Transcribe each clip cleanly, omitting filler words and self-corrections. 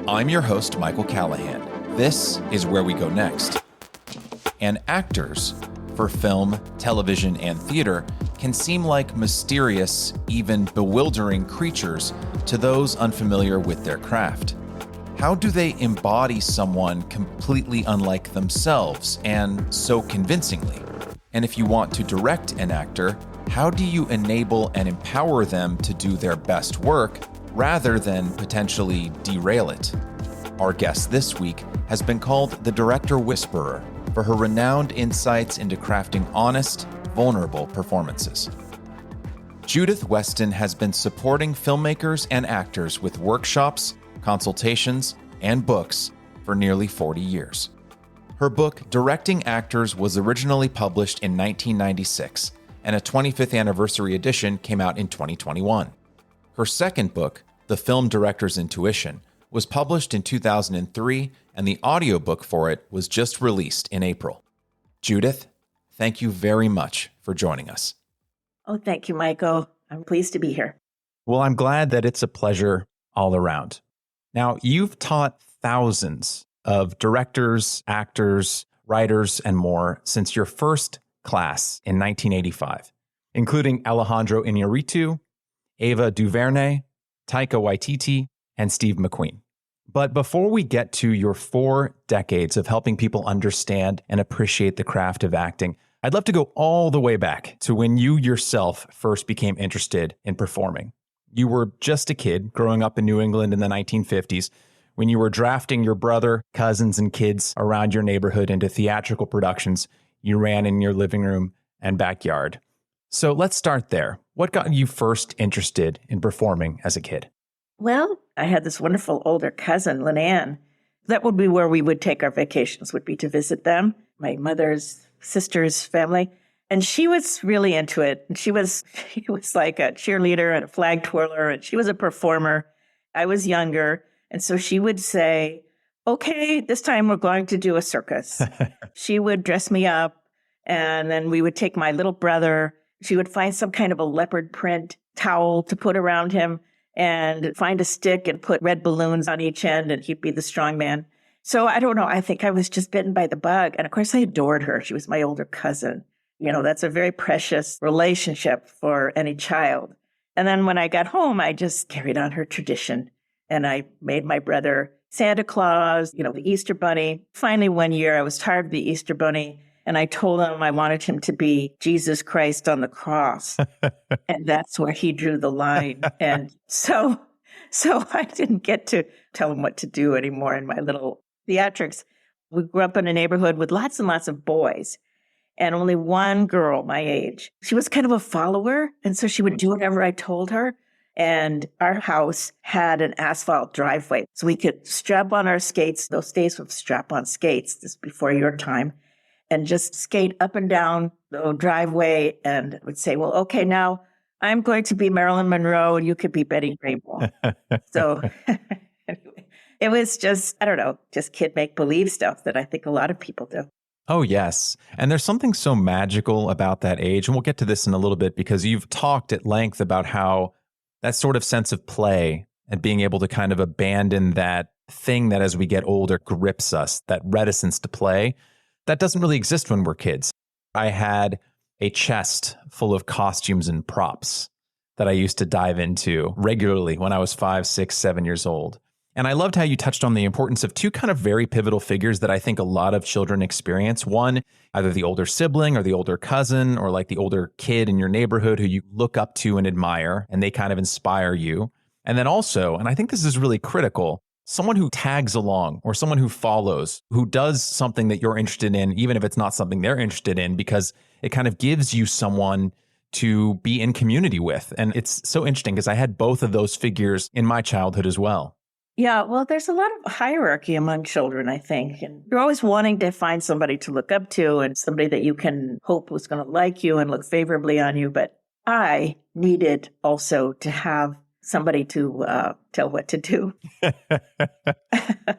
I'm your host, Michael Callahan. This is Where We Go Next. And actors, for film, television, and theater, can seem like mysterious, even bewildering creatures to those unfamiliar with their craft. How do they embody someone completely unlike themselves, and so convincingly? And if you want to direct an actor, how do you enable and empower them to do their best work rather than potentially derail it? Our guest this week has been called the Director Whisperer for her renowned insights into crafting honest, vulnerable performances. Judith Weston has been supporting filmmakers and actors with workshops, consultations, and books for nearly 40 years. Her book, Directing Actors, was originally published in 1996, and a 25th anniversary edition came out in 2021. Her second book, The Film Director's Intuition, was published in 2003, and the audiobook for it was just released in April. Judith, thank you very much for joining us. Oh, thank you, Michael. I'm pleased to be here. Well, I'm glad that it's a pleasure all around. Now, you've taught thousands of directors, actors, writers, and more since your first class in 1985, including Alejandro Iñárritu, Ava DuVernay, Taika Waititi, and Steve McQueen. But before we get to your 4 decades of helping people understand and appreciate the craft of acting, I'd love to go all the way back to when you yourself first became interested in performing. You were just a kid growing up in New England in the 1950s when you were drafting your brother, cousins, and kids around your neighborhood into theatrical productions you ran in your living room and backyard. So let's start there. What got you first interested in performing as a kid? Well, I had this wonderful older cousin, Lynanne. That would be where we would take our vacations, would be to visit them, my mother's sister's family. And she was really into it. And she was like a cheerleader and a flag twirler, and she was a performer. I was younger. And so she would say, okay, this time we're going to do a circus. She would dress me up, and then we would take my little brother. She would find some kind of a leopard print towel to put around him and find a stick and put red balloons on each end, and he'd be the strong man. So I don't know. I think I was just bitten by the bug. And of course, I adored her. She was my older cousin. You know, that's a very precious relationship for any child. And then when I got home, I just carried on her tradition. And I made my brother Santa Claus, the Easter Bunny. Finally, one year, I was tired of the Easter Bunny. And I told him I wanted him to be Jesus Christ on the cross. And that's where he drew the line. And so I didn't get to tell him what to do anymore in my little theatrics. We grew up in a neighborhood with lots and lots of boys, and only one girl my age. She was kind of a follower, and so she would do whatever I told her. And our house had an asphalt driveway, so we could strap on our skates. Those days with strap-on skates, this is before your time, and just skate up and down the driveway and would say, well, okay, now I'm going to be Marilyn Monroe and you could be Betty Grable. So anyway, it was just, I don't know, just kid make-believe stuff that I think a lot of people do. Oh, yes. And there's something so magical about that age. And we'll get to this in a little bit because you've talked at length about how that sort of sense of play and being able to kind of abandon that thing that as we get older grips us, that reticence to play, that doesn't really exist when we're kids. I had a chest full of costumes and props that I used to dive into regularly when I was 5, 6, 7 years old. And I loved how you touched on the importance of 2 kind of very pivotal figures that I think a lot of children experience. One, either the older sibling or the older cousin or like the older kid in your neighborhood who you look up to and admire, and they kind of inspire you. And then also, and I think this is really critical, someone who tags along or someone who follows, who does something that you're interested in, even if it's not something they're interested in, because it kind of gives you someone to be in community with. And it's so interesting because I had both of those figures in my childhood as well. Yeah, well, there's a lot of hierarchy among children, I think. And you're always wanting to find somebody to look up to and somebody that you can hope was going to like you and look favorably on you. But I needed also to have somebody to tell what to do.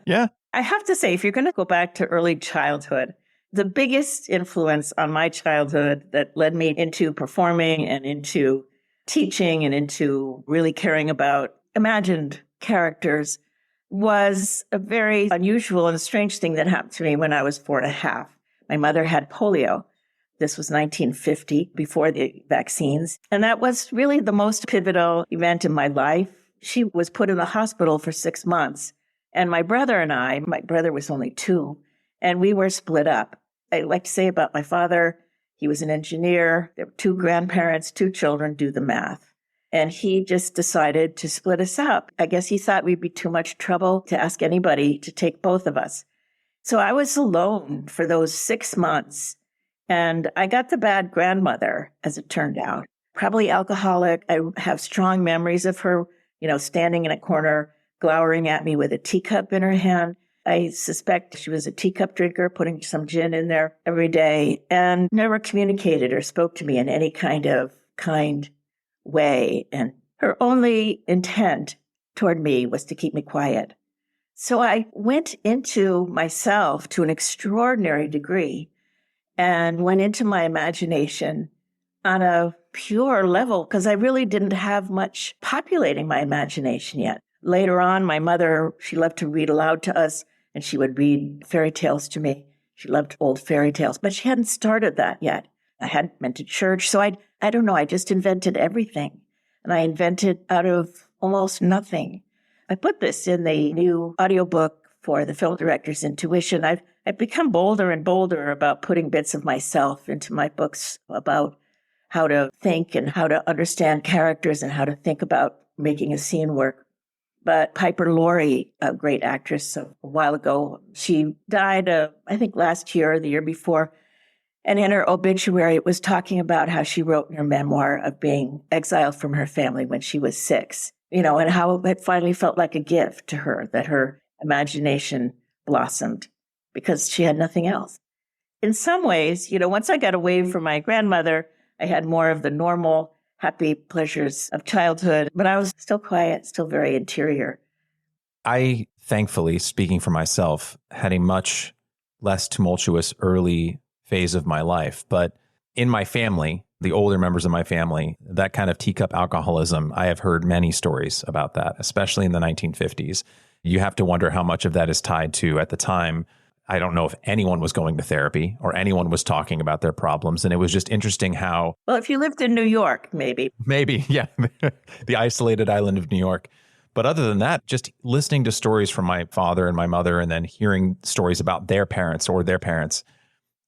Yeah. I have to say, if you're going to go back to early childhood, the biggest influence on my childhood that led me into performing and into teaching and into really caring about imagined characters was a very unusual and strange thing that happened to me when I was 4.5. My mother had polio. This was 1950, before the vaccines. And that was really the most pivotal event in my life. She was put in the hospital for 6 months. And my brother and I, my brother was only 2, and we were split up. I like to say about my father, he was an engineer. There were 2 grandparents, 2 children, do the math. And he just decided to split us up. I guess he thought we'd be too much trouble to ask anybody to take both of us. So I was alone for those 6 months. And I got the bad grandmother, as it turned out. Probably alcoholic. I have strong memories of her, standing in a corner, glowering at me with a teacup in her hand. I suspect she was a teacup drinker, putting some gin in there every day, and never communicated or spoke to me in any kind of kind way. And her only intent toward me was to keep me quiet. So I went into myself to an extraordinary degree and went into my imagination on a pure level, because I really didn't have much populating my imagination yet. Later on, my mother, she loved to read aloud to us, and she would read fairy tales to me. She loved old fairy tales, but she hadn't started that yet. I hadn't been to church, so I don't know, I just invented everything. And I invented out of almost nothing. I put this in the new audiobook for the film director's intuition. I've become bolder and bolder about putting bits of myself into my books about how to think and how to understand characters and how to think about making a scene work. But Piper Laurie, a great actress a while ago, she died, I think last year or the year before. And in her obituary, it was talking about how she wrote in her memoir of being exiled from her family when she was 6, and how it finally felt like a gift to her that her imagination blossomed because she had nothing else. In some ways, once I got away from my grandmother, I had more of the normal, happy pleasures of childhood, but I was still quiet, still very interior. I, thankfully, speaking for myself, had a much less tumultuous early phase of my life. But in my family, the older members of my family, that kind of teacup alcoholism, I have heard many stories about that, especially in the 1950s. You have to wonder how much of that is tied to, at the time, I don't know if anyone was going to therapy or anyone was talking about their problems. And it was just interesting how... Well, if you lived in New York, maybe. Maybe, yeah. The isolated island of New York. But other than that, just listening to stories from my father and my mother and then hearing stories about their parents or their parents,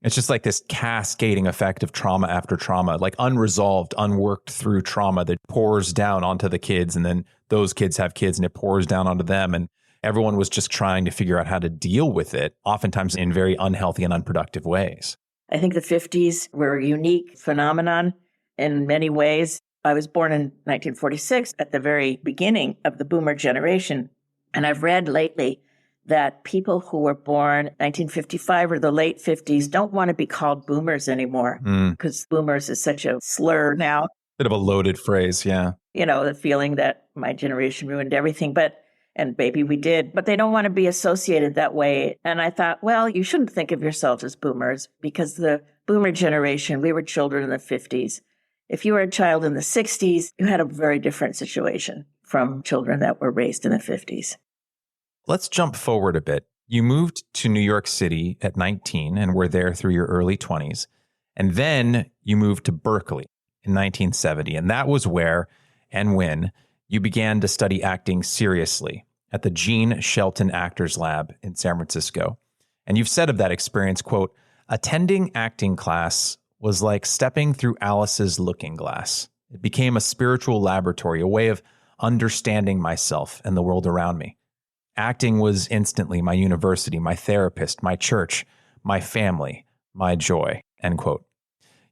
it's just like this cascading effect of trauma after trauma, like unresolved, unworked through trauma that pours down onto the kids. And then those kids have kids and it pours down onto them. And everyone was just trying to figure out how to deal with it, oftentimes in very unhealthy and unproductive ways. I think the 50s were a unique phenomenon in many ways. I was born in 1946 at the very beginning of the boomer generation. And I've read lately that people who were born 1955 or the late 50s don't want to be called boomers anymore because boomers is such a slur now. Bit of a loaded phrase, yeah. The feeling that my generation ruined everything. And maybe we did, but they don't want to be associated that way. And I thought, well, you shouldn't think of yourselves as boomers because the boomer generation, we were children in the 50s. If you were a child in the 60s, you had a very different situation from children that were raised in the 50s. Let's jump forward a bit. You moved to New York City at 19 and were there through your early 20s. And then you moved to Berkeley in 1970. And that was where and when you began to study acting seriously at the Gene Shelton Actors Lab in San Francisco. And you've said of that experience, quote, attending acting class was like stepping through Alice's looking glass. It became a spiritual laboratory, a way of understanding myself and the world around me. Acting was instantly my university, my therapist, my church, my family, my joy, end quote.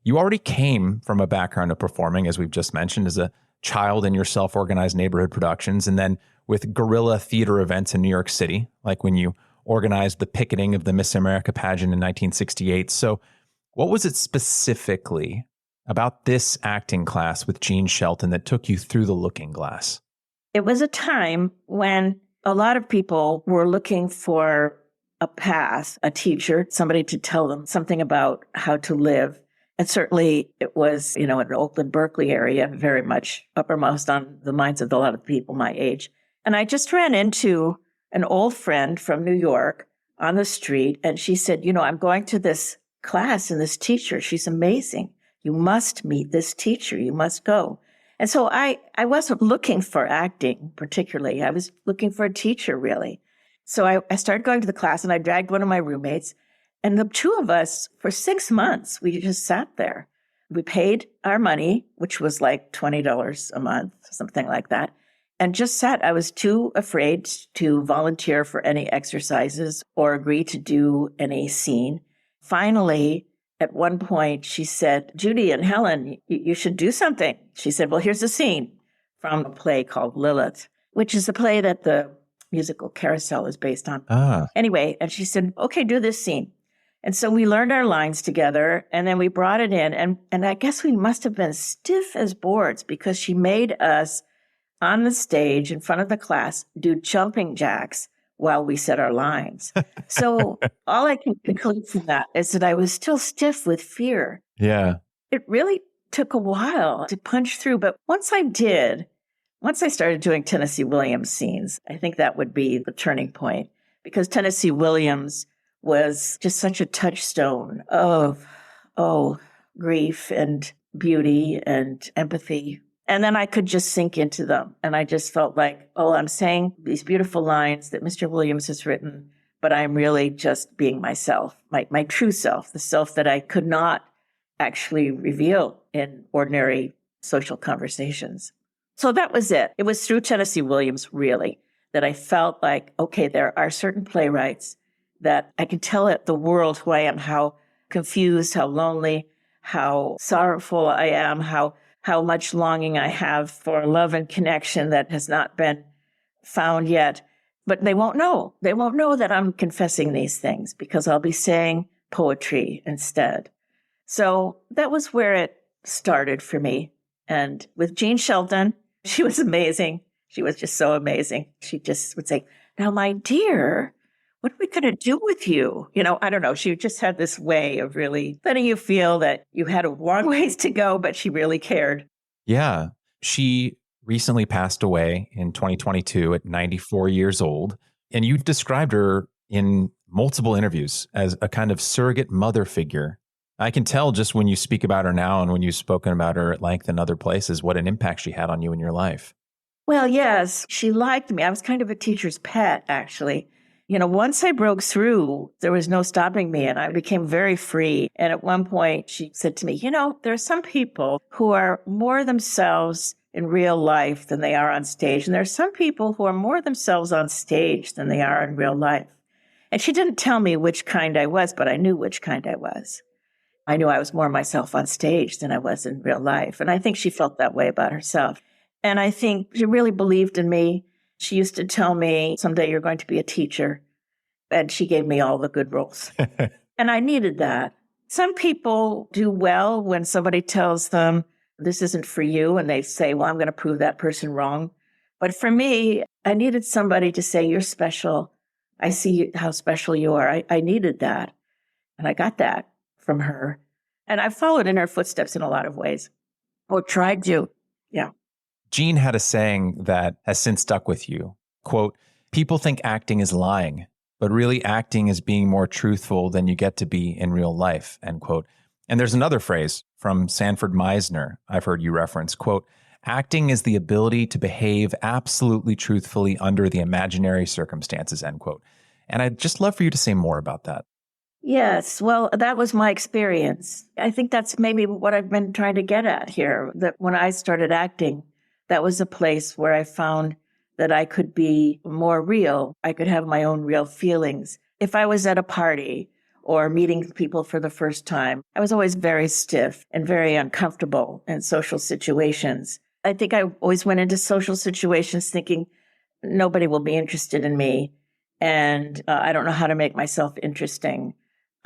You already came from a background of performing, as we've just mentioned, as a child in your self-organized neighborhood productions, and then with guerrilla theater events in New York City, like when you organized the picketing of the Miss America pageant in 1968. So what was it specifically about this acting class with Gene Shelton that took you through the looking glass? It was a time when a lot of people were looking for a path, a teacher, somebody to tell them something about how to live. And certainly it was, in the Oakland, Berkeley area, very much uppermost on the minds of a lot of people my age. And I just ran into an old friend from New York on the street. And she said, I'm going to this class and this teacher, she's amazing. You must meet this teacher. You must go. And so I wasn't looking for acting particularly. I was looking for a teacher, really. So I started going to the class, and I dragged one of my roommates. And the two of us, for 6 months, we just sat there. We paid our money, which was like $20 a month, something like that, and just sat. I was too afraid to volunteer for any exercises or agree to do any scene. Finally, at one point, she said, Judy and Helen, you should do something. She said, well, here's a scene from a play called Lilith, which is a play that the musical Carousel is based on. Anyway, and she said, okay, do this scene. And so we learned our lines together, and then we brought it in. And I guess we must have been stiff as boards because she made us on the stage in front of the class do jumping jacks while we said our lines. So all I can conclude from that is that I was still stiff with fear. Yeah. It really took a while to punch through. But once I started doing Tennessee Williams scenes, I think that would be the turning point, because Tennessee Williams was just such a touchstone of, grief and beauty and empathy. And then I could just sink into them. And I just felt like, I'm saying these beautiful lines that Mr. Williams has written, but I'm really just being myself, my true self, the self that I could not actually reveal in ordinary social conversations. So that was it. It was through Tennessee Williams, really, that I felt like, okay, there are certain playwrights that I can tell the world who I am, how confused, how lonely, how sorrowful I am, how much longing I have for love and connection that has not been found yet. But they won't know. They won't know that I'm confessing these things because I'll be saying poetry instead. So that was where it started for me. And with Jean Shelton, she was amazing. She was just so amazing. She just would say, now, my dear, what are we going to do with you? I don't know. She just had this way of really letting you feel that you had a long ways to go, but she really cared. Yeah. She recently passed away in 2022 at 94 years old. And you described her in multiple interviews as a kind of surrogate mother figure. I can tell just when you speak about her now and when you've spoken about her at length in other places, what an impact she had on you in your life. Well, yes, she liked me. I was kind of a teacher's pet, actually. Once I broke through, there was no stopping me, and I became very free. And at one point, she said to me, there are some people who are more themselves in real life than they are on stage. And there are some people who are more themselves on stage than they are in real life. And she didn't tell me which kind I was, but I knew which kind I was. I knew I was more myself on stage than I was in real life. And I think she felt that way about herself. And I think she really believed in me. She used to tell me, someday you're going to be a teacher. And she gave me all the good roles. And I needed that. Some people do well when somebody tells them, this isn't for you. And they say, well, I'm going to prove that person wrong. But for me, I needed somebody to say, you're special. I see how special you are. I needed that. And I got that from her. And I followed in her footsteps in a lot of ways, or tried to. Yeah. Jean had a saying that has since stuck with you. Quote, people think acting is lying, but really acting is being more truthful than you get to be in real life, end quote. And there's another phrase from Sanford Meisner I've heard you reference, quote, acting is the ability to behave absolutely truthfully under the imaginary circumstances, end quote. And I'd just love for you to say more about that. Yes, well, that was my experience. I think that's maybe what I've been trying to get at here, that when I started acting, that was a place where I found that I could be more real. I could have my own real feelings. If I was at a party or meeting people for the first time, I was always very stiff and very uncomfortable in social situations. I think I always went into social situations thinking nobody will be interested in me, and I don't know how to make myself interesting.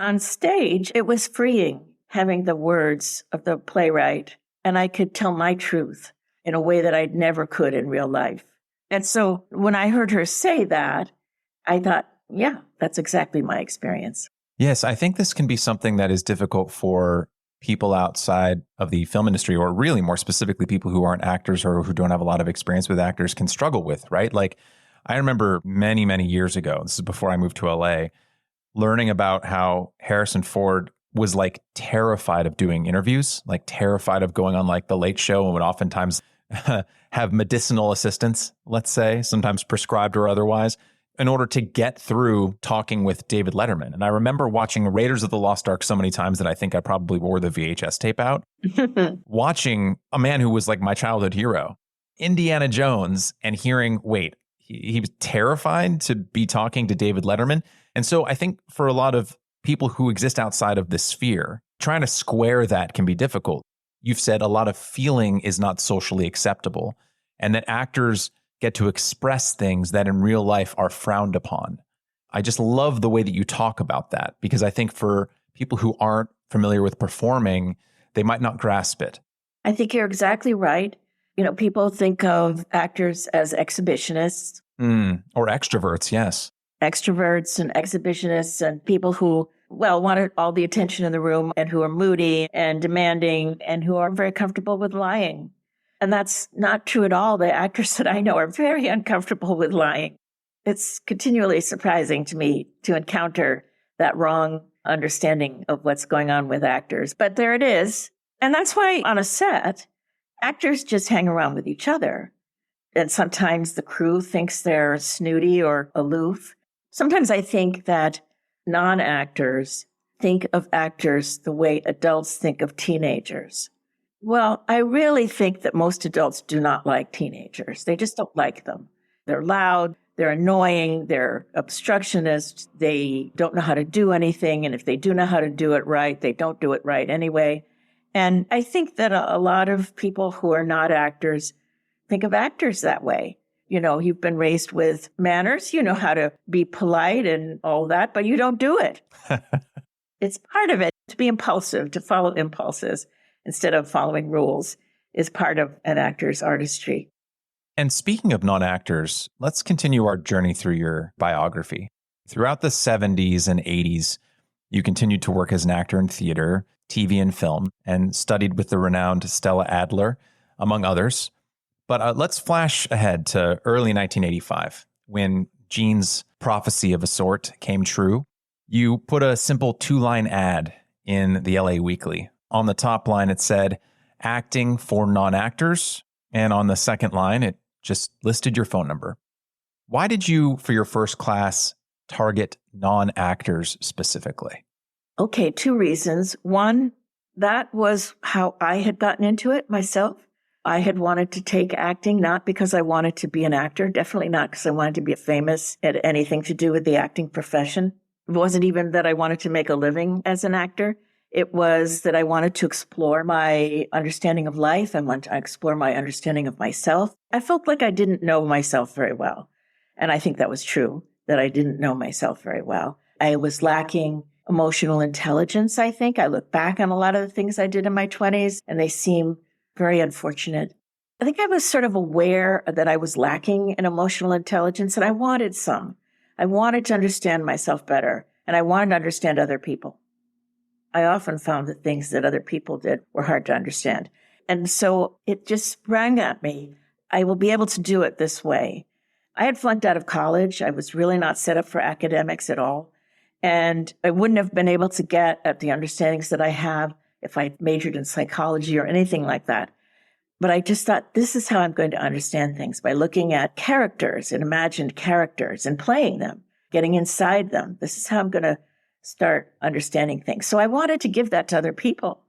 On stage, it was freeing having the words of the playwright, and I could tell my truth in a way that I never could in real life. And so when I heard her say that, I thought, yeah, that's exactly my experience. Yes, I think this can be something that is difficult for people outside of the film industry, or really more specifically, people who aren't actors or who don't have a lot of experience with actors can struggle with, right? Like, I remember many, many years ago, this is before I moved to LA, learning about how Harrison Ford was like terrified of doing interviews, like terrified of going on like the Late Show, and would oftentimes have medicinal assistance, let's say, sometimes prescribed or otherwise, in order to get through talking with David Letterman. And I remember watching Raiders of the Lost Ark so many times that I think I probably wore the VHS tape out, watching a man who was like my childhood hero, Indiana Jones, and hearing, wait, he was terrified to be talking to David Letterman. And so I think for a lot of people who exist outside of this sphere, trying to square that can be difficult. You've said a lot of feeling is not socially acceptable, and that actors get to express things that in real life are frowned upon. I just love the way that you talk about that, because I think for people who aren't familiar with performing, they might not grasp it. I think you're exactly right. You know, people think of actors as exhibitionists. Or extroverts, yes. Extroverts and exhibitionists and people who, well, wanted all the attention in the room and who are moody and demanding and who are very comfortable with lying. And that's not true at all. The actors that I know are very uncomfortable with lying. It's continually surprising to me to encounter that wrong understanding of what's going on with actors. But there it is. And that's why on a set, actors just hang around with each other. And sometimes the crew thinks they're snooty or aloof. Sometimes I think that non-actors think of actors the way adults think of teenagers. Well, I really think that most adults do not like teenagers. They just don't like them. They're loud, they're annoying, they're obstructionists, they don't know how to do anything. And if they do know how to do it right, they don't do it right anyway. And I think that a lot of people who are not actors think of actors that way. You know, you've been raised with manners, you know how to be polite and all that, but you don't do it. It's part of it. To be impulsive, to follow impulses instead of following rules is part of an actor's artistry. And speaking of non-actors, let's continue our journey through your biography. Throughout the 70s and 80s, you continued to work as an actor in theater, TV, and film, and studied with the renowned Stella Adler, among others. But let's flash ahead to early 1985, when Gene's prophecy of a sort came true. You put a simple 2-line ad in the LA Weekly. On the top line, it said, acting for non-actors. And on the second line, it just listed your phone number. Why did you, for your first class, target non-actors specifically? Okay, 2 reasons. One, that was how I had gotten into it myself. I had wanted to take acting, not because I wanted to be an actor, definitely not because I wanted to be famous at anything to do with the acting profession. It wasn't even that I wanted to make a living as an actor. It was that I wanted to explore my understanding of life. I wanted to explore my understanding of myself. I felt like I didn't know myself very well. And I think that was true, that I didn't know myself very well. I was lacking emotional intelligence, I think. I look back on a lot of the things I did in my 20s, and they seem very unfortunate. I think I was sort of aware that I was lacking in emotional intelligence, and I wanted some. I wanted to understand myself better, and I wanted to understand other people. I often found that things that other people did were hard to understand. And so it just sprang at me. I will be able to do it this way. I had flunked out of college. I was really not set up for academics at all. And I wouldn't have been able to get at the understandings that I have if I majored in psychology or anything like that. But I just thought, this is how I'm going to understand things, by looking at characters and imagined characters and playing them, getting inside them. This is how I'm going to start understanding things. So I wanted to give that to other people.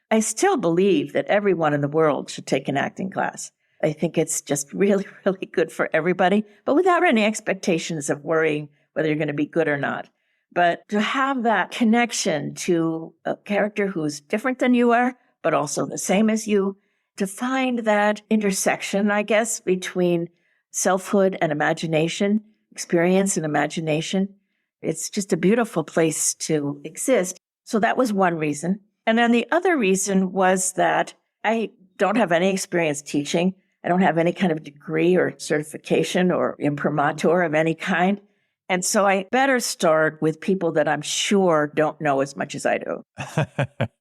I still believe that everyone in the world should take an acting class. I think it's just really, really good for everybody, but without any expectations of worrying whether you're going to be good or not. But to have that connection to a character who's different than you are, but also the same as you, to find that intersection, I guess, between selfhood and imagination, experience and imagination, it's just a beautiful place to exist. So that was one reason. And then the other reason was that I don't have any experience teaching. I don't have any kind of degree or certification or imprimatur of any kind. And so I better start with people that I'm sure don't know as much as I do.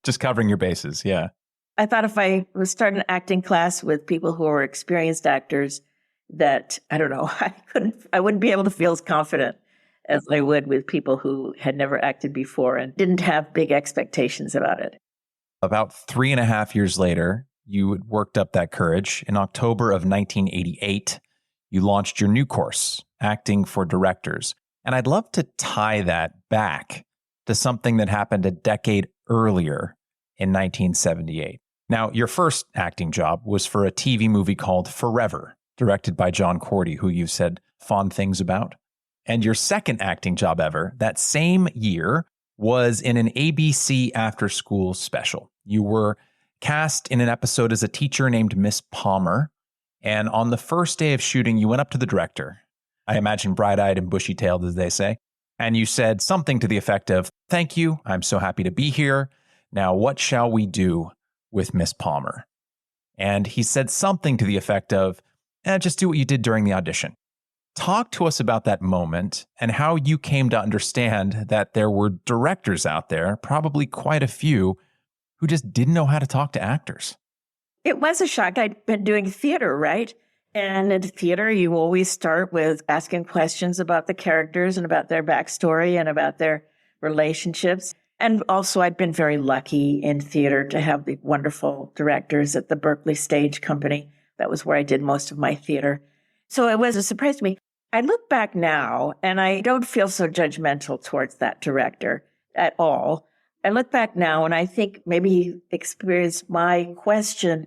Just covering your bases, yeah. I thought if I was starting an acting class with people who are experienced actors, that, I don't know, I wouldn't be able to feel as confident as I would with people who had never acted before and didn't have big expectations about it. About 3.5 years later, you worked up that courage. In October of 1988, you launched your new course, Acting for Directors. And I'd love to tie that back to something that happened a decade earlier in 1978. Now, your first acting job was for a TV movie called Forever, directed by John Cordy, who you've said fond things about. And your second acting job ever, that same year, was in an ABC after-school special. You were cast in an episode as a teacher named Miss Palmer. And on the first day of shooting, you went up to the director, I imagine bright-eyed and bushy-tailed, as they say, and you said something to the effect of, "Thank you, I'm so happy to be here. Now, what shall we do with Miss Palmer?" And he said something to the effect of, "Just do what you did during the audition." Talk to us about that moment and how you came to understand that there were directors out there, probably quite a few, who just didn't know how to talk to actors. It was a shock. I'd been doing theater, right? And in theater, you always start with asking questions about the characters and about their backstory and about their relationships. And also, I'd been very lucky in theater to have the wonderful directors at the Berkeley Stage Company. That was where I did most of my theater. So it was a surprise to me. I look back now and I don't feel so judgmental towards that director at all. I look back now and I think maybe he experienced my question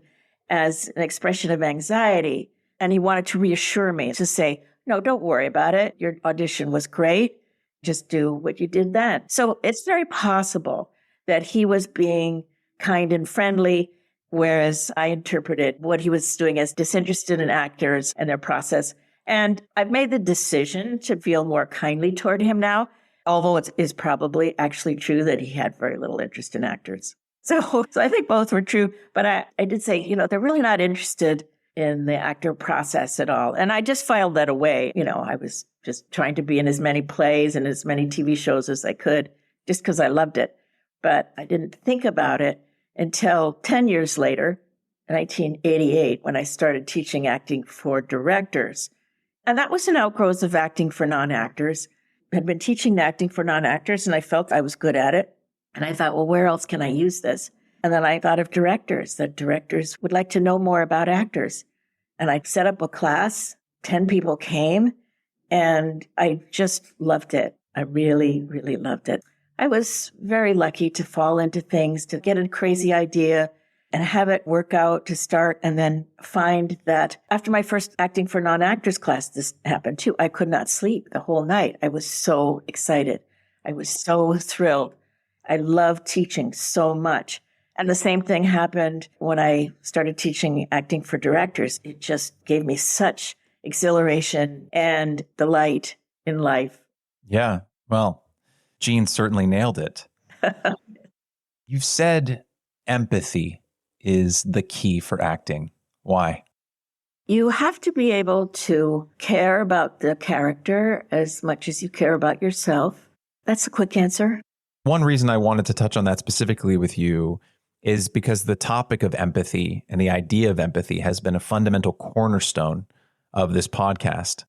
as an expression of anxiety. And he wanted to reassure me to say, no, don't worry about it. Your audition was great. Just do what you did then. So it's very possible that he was being kind and friendly, whereas I interpreted what he was doing as disinterested in actors and their process. And I've made the decision to feel more kindly toward him now, although it is probably actually true that he had very little interest in actors. So I think both were true. But I did say, they're really not interested in the actor process at all. And I just filed that away. I was just trying to be in as many plays and as many TV shows as I could, just because I loved it. But I didn't think about it until 10 years later, 1988, when I started teaching acting for directors. And that was an outgrowth of acting for non-actors. I had been teaching acting for non-actors, and I felt I was good at it. And I thought, well, where else can I use this? And then I thought of directors, that directors would like to know more about actors. And I set up a class, 10 people came, and I just loved it. I really, really loved it. I was very lucky to fall into things, to get a crazy idea and have it work out to start, and then find that after my first acting for non-actors class, this happened too. I could not sleep the whole night. I was so excited. I was so thrilled. I loved teaching so much. And the same thing happened when I started teaching acting for directors. It just gave me such exhilaration and delight in life. Yeah, well, Jean certainly nailed it. You've said empathy is the key for acting. Why? You have to be able to care about the character as much as you care about yourself. That's a quick answer. One reason I wanted to touch on that specifically with you is because the topic of empathy and the idea of empathy has been a fundamental cornerstone of this podcast.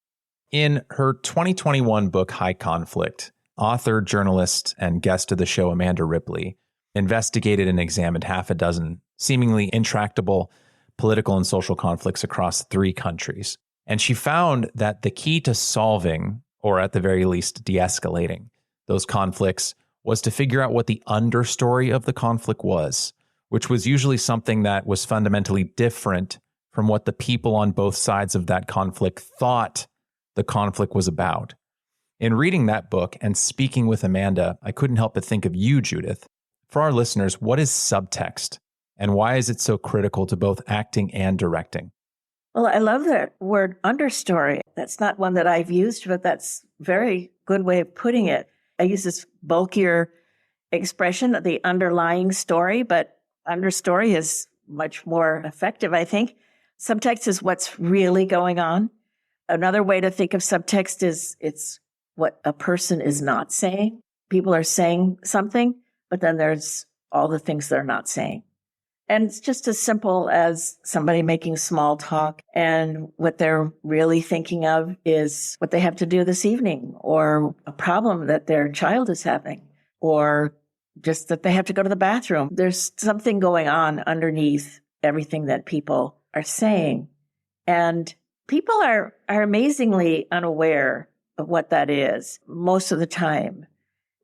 In her 2021 book, High Conflict, author, journalist, and guest of the show, Amanda Ripley, investigated and examined half a dozen seemingly intractable political and social conflicts across 3 countries. And she found that the key to solving, or at the very least de-escalating, those conflicts was to figure out what the understory of the conflict was, which was usually something that was fundamentally different from what the people on both sides of that conflict thought the conflict was about. In reading that book and speaking with Amanda, I couldn't help but think of you, Judith. For our listeners, what is subtext, and why is it so critical to both acting and directing? Well, I love that word understory. That's not one that I've used, but that's a very good way of putting it. I use this bulkier expression of the underlying story, but understory is much more effective, I think. Subtext is what's really going on. Another way to think of subtext is it's what a person is not saying. People are saying something, but then there's all the things they're not saying. And it's just as simple as somebody making small talk, and what they're really thinking of is what they have to do this evening, or a problem that their child is having, or just that they have to go to the bathroom. There's something going on underneath everything that people are saying. And people are amazingly unaware of what that is most of the time.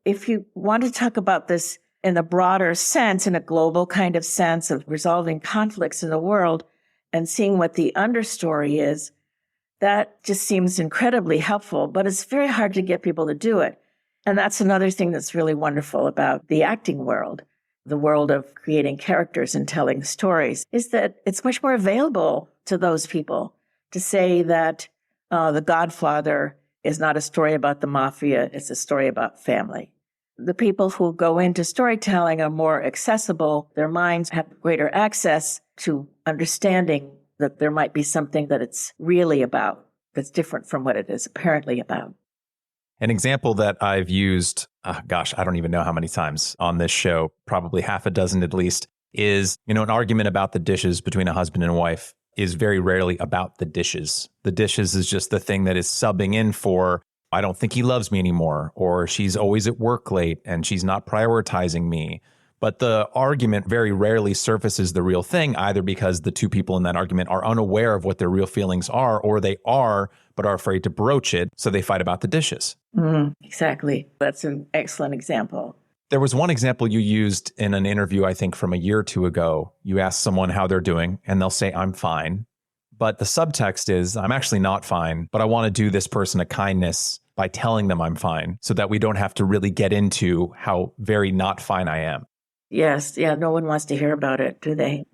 If you want to talk about this in a broader sense, in a global kind of sense of resolving conflicts in the world and seeing what the understory is, that just seems incredibly helpful, but it's very hard to get people to do it. And that's another thing that's really wonderful about the acting world, the world of creating characters and telling stories, is that it's much more available to those people to say that The Godfather is not a story about the mafia, it's a story about family. The people who go into storytelling are more accessible. Their minds have greater access to understanding that there might be something that it's really about that's different from what it is apparently about. An example that I've used, I don't even know how many times on this show, probably half a dozen at least, is, an argument about the dishes between a husband and wife is very rarely about the dishes. The dishes is just the thing that is subbing in for, I don't think he loves me anymore, or she's always at work late and she's not prioritizing me. But the argument very rarely surfaces the real thing, either because the two people in that argument are unaware of what their real feelings are, or they are, but are afraid to broach it, so they fight about the dishes. Exactly. That's an excellent example. There was one example you used in an interview, I think from a year or two ago. You ask someone how they're doing, and they'll say, I'm fine. But the subtext is, I'm actually not fine, but I want to do this person a kindness by telling them I'm fine, so that we don't have to really get into how very not fine I am. Yes. Yeah. No one wants to hear about it, do they?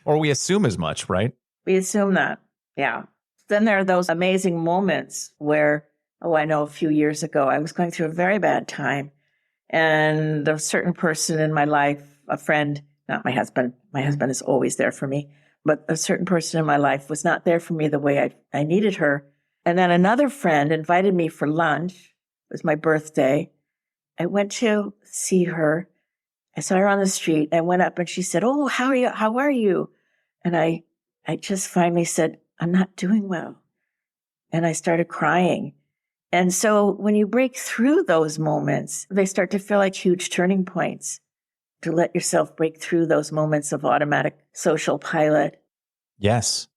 Or we assume as much, right? We assume that. Yeah. Then there are those amazing moments where, I know a few years ago, I was going through a very bad time. And a certain person in my life, a friend, not my husband is always there for me, but a certain person in my life was not there for me the way I needed her. And then another friend invited me for lunch. It was my birthday. I went to see her. I saw her on the street. I went up and she said, "Oh, how are you? And I just finally said, "I'm not doing well." And I started crying. And so when you break through those moments, they start to feel like huge turning points. To let yourself break through those moments of automatic social pilot. Yes.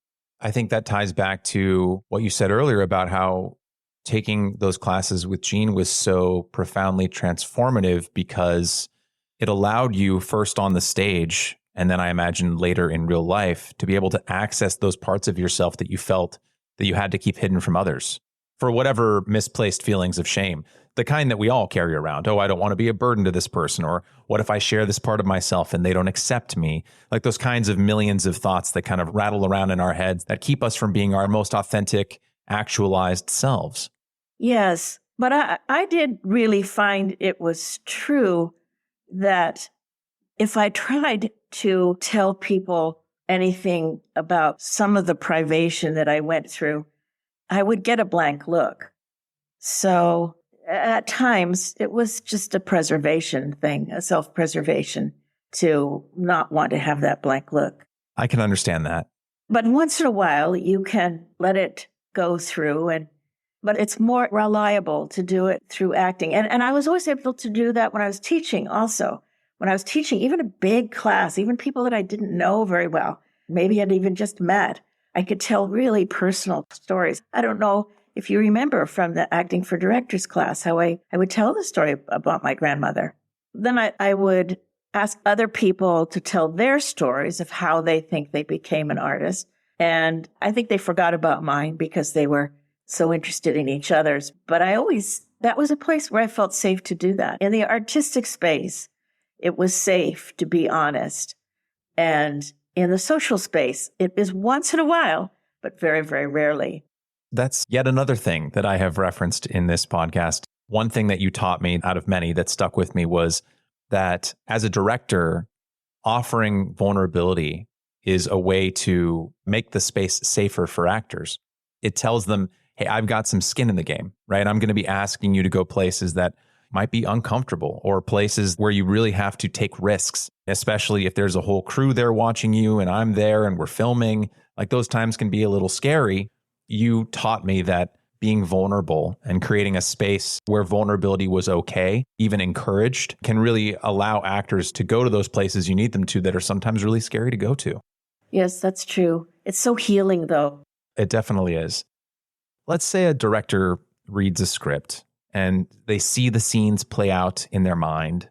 I think that ties back to what you said earlier about how taking those classes with Jean was so profoundly transformative, because it allowed you first on the stage, and then I imagine later in real life, to be able to access those parts of yourself that you felt that you had to keep hidden from others for whatever misplaced feelings of shame, the kind that we all carry around. Oh, I don't want to be a burden to this person. Or what if I share this part of myself and they don't accept me? Like those kinds of millions of thoughts that kind of rattle around in our heads that keep us from being our most authentic, actualized selves. Yes, but I did really find it was true that if I tried to tell people anything about some of the privation that I went through, I would get a blank look. So at times it was just a preservation thing, a self-preservation, to not want to have that blank look. I can understand that. But once in a while you can let it go through, but it's more reliable to do it through acting. And I was always able to do that when I was teaching also. When I was teaching, even a big class, even people that I didn't know very well, maybe I'd even just met, I could tell really personal stories. I don't know if you remember from the Acting for Directors class, how I would tell the story about my grandmother. Then I would ask other people to tell their stories of how they think they became an artist. And I think they forgot about mine because they were so interested in each other's. But that was a place where I felt safe to do that. In the artistic space, it was safe to be honest. And in the social space, it is once in a while, but very, very rarely. That's yet another thing that I have referenced in this podcast. One thing that you taught me out of many that stuck with me was that as a director, offering vulnerability is a way to make the space safer for actors. It tells them, hey, I've got some skin in the game, right? I'm going to be asking you to go places that might be uncomfortable, or places where you really have to take risks, especially if there's a whole crew there watching you and I'm there and we're filming. Like those times can be a little scary. You taught me that being vulnerable and creating a space where vulnerability was okay, even encouraged, can really allow actors to go to those places you need them to that are sometimes really scary to go to. Yes, that's true. It's so healing, though. It definitely is. Let's say a director reads a script and they see the scenes play out in their mind.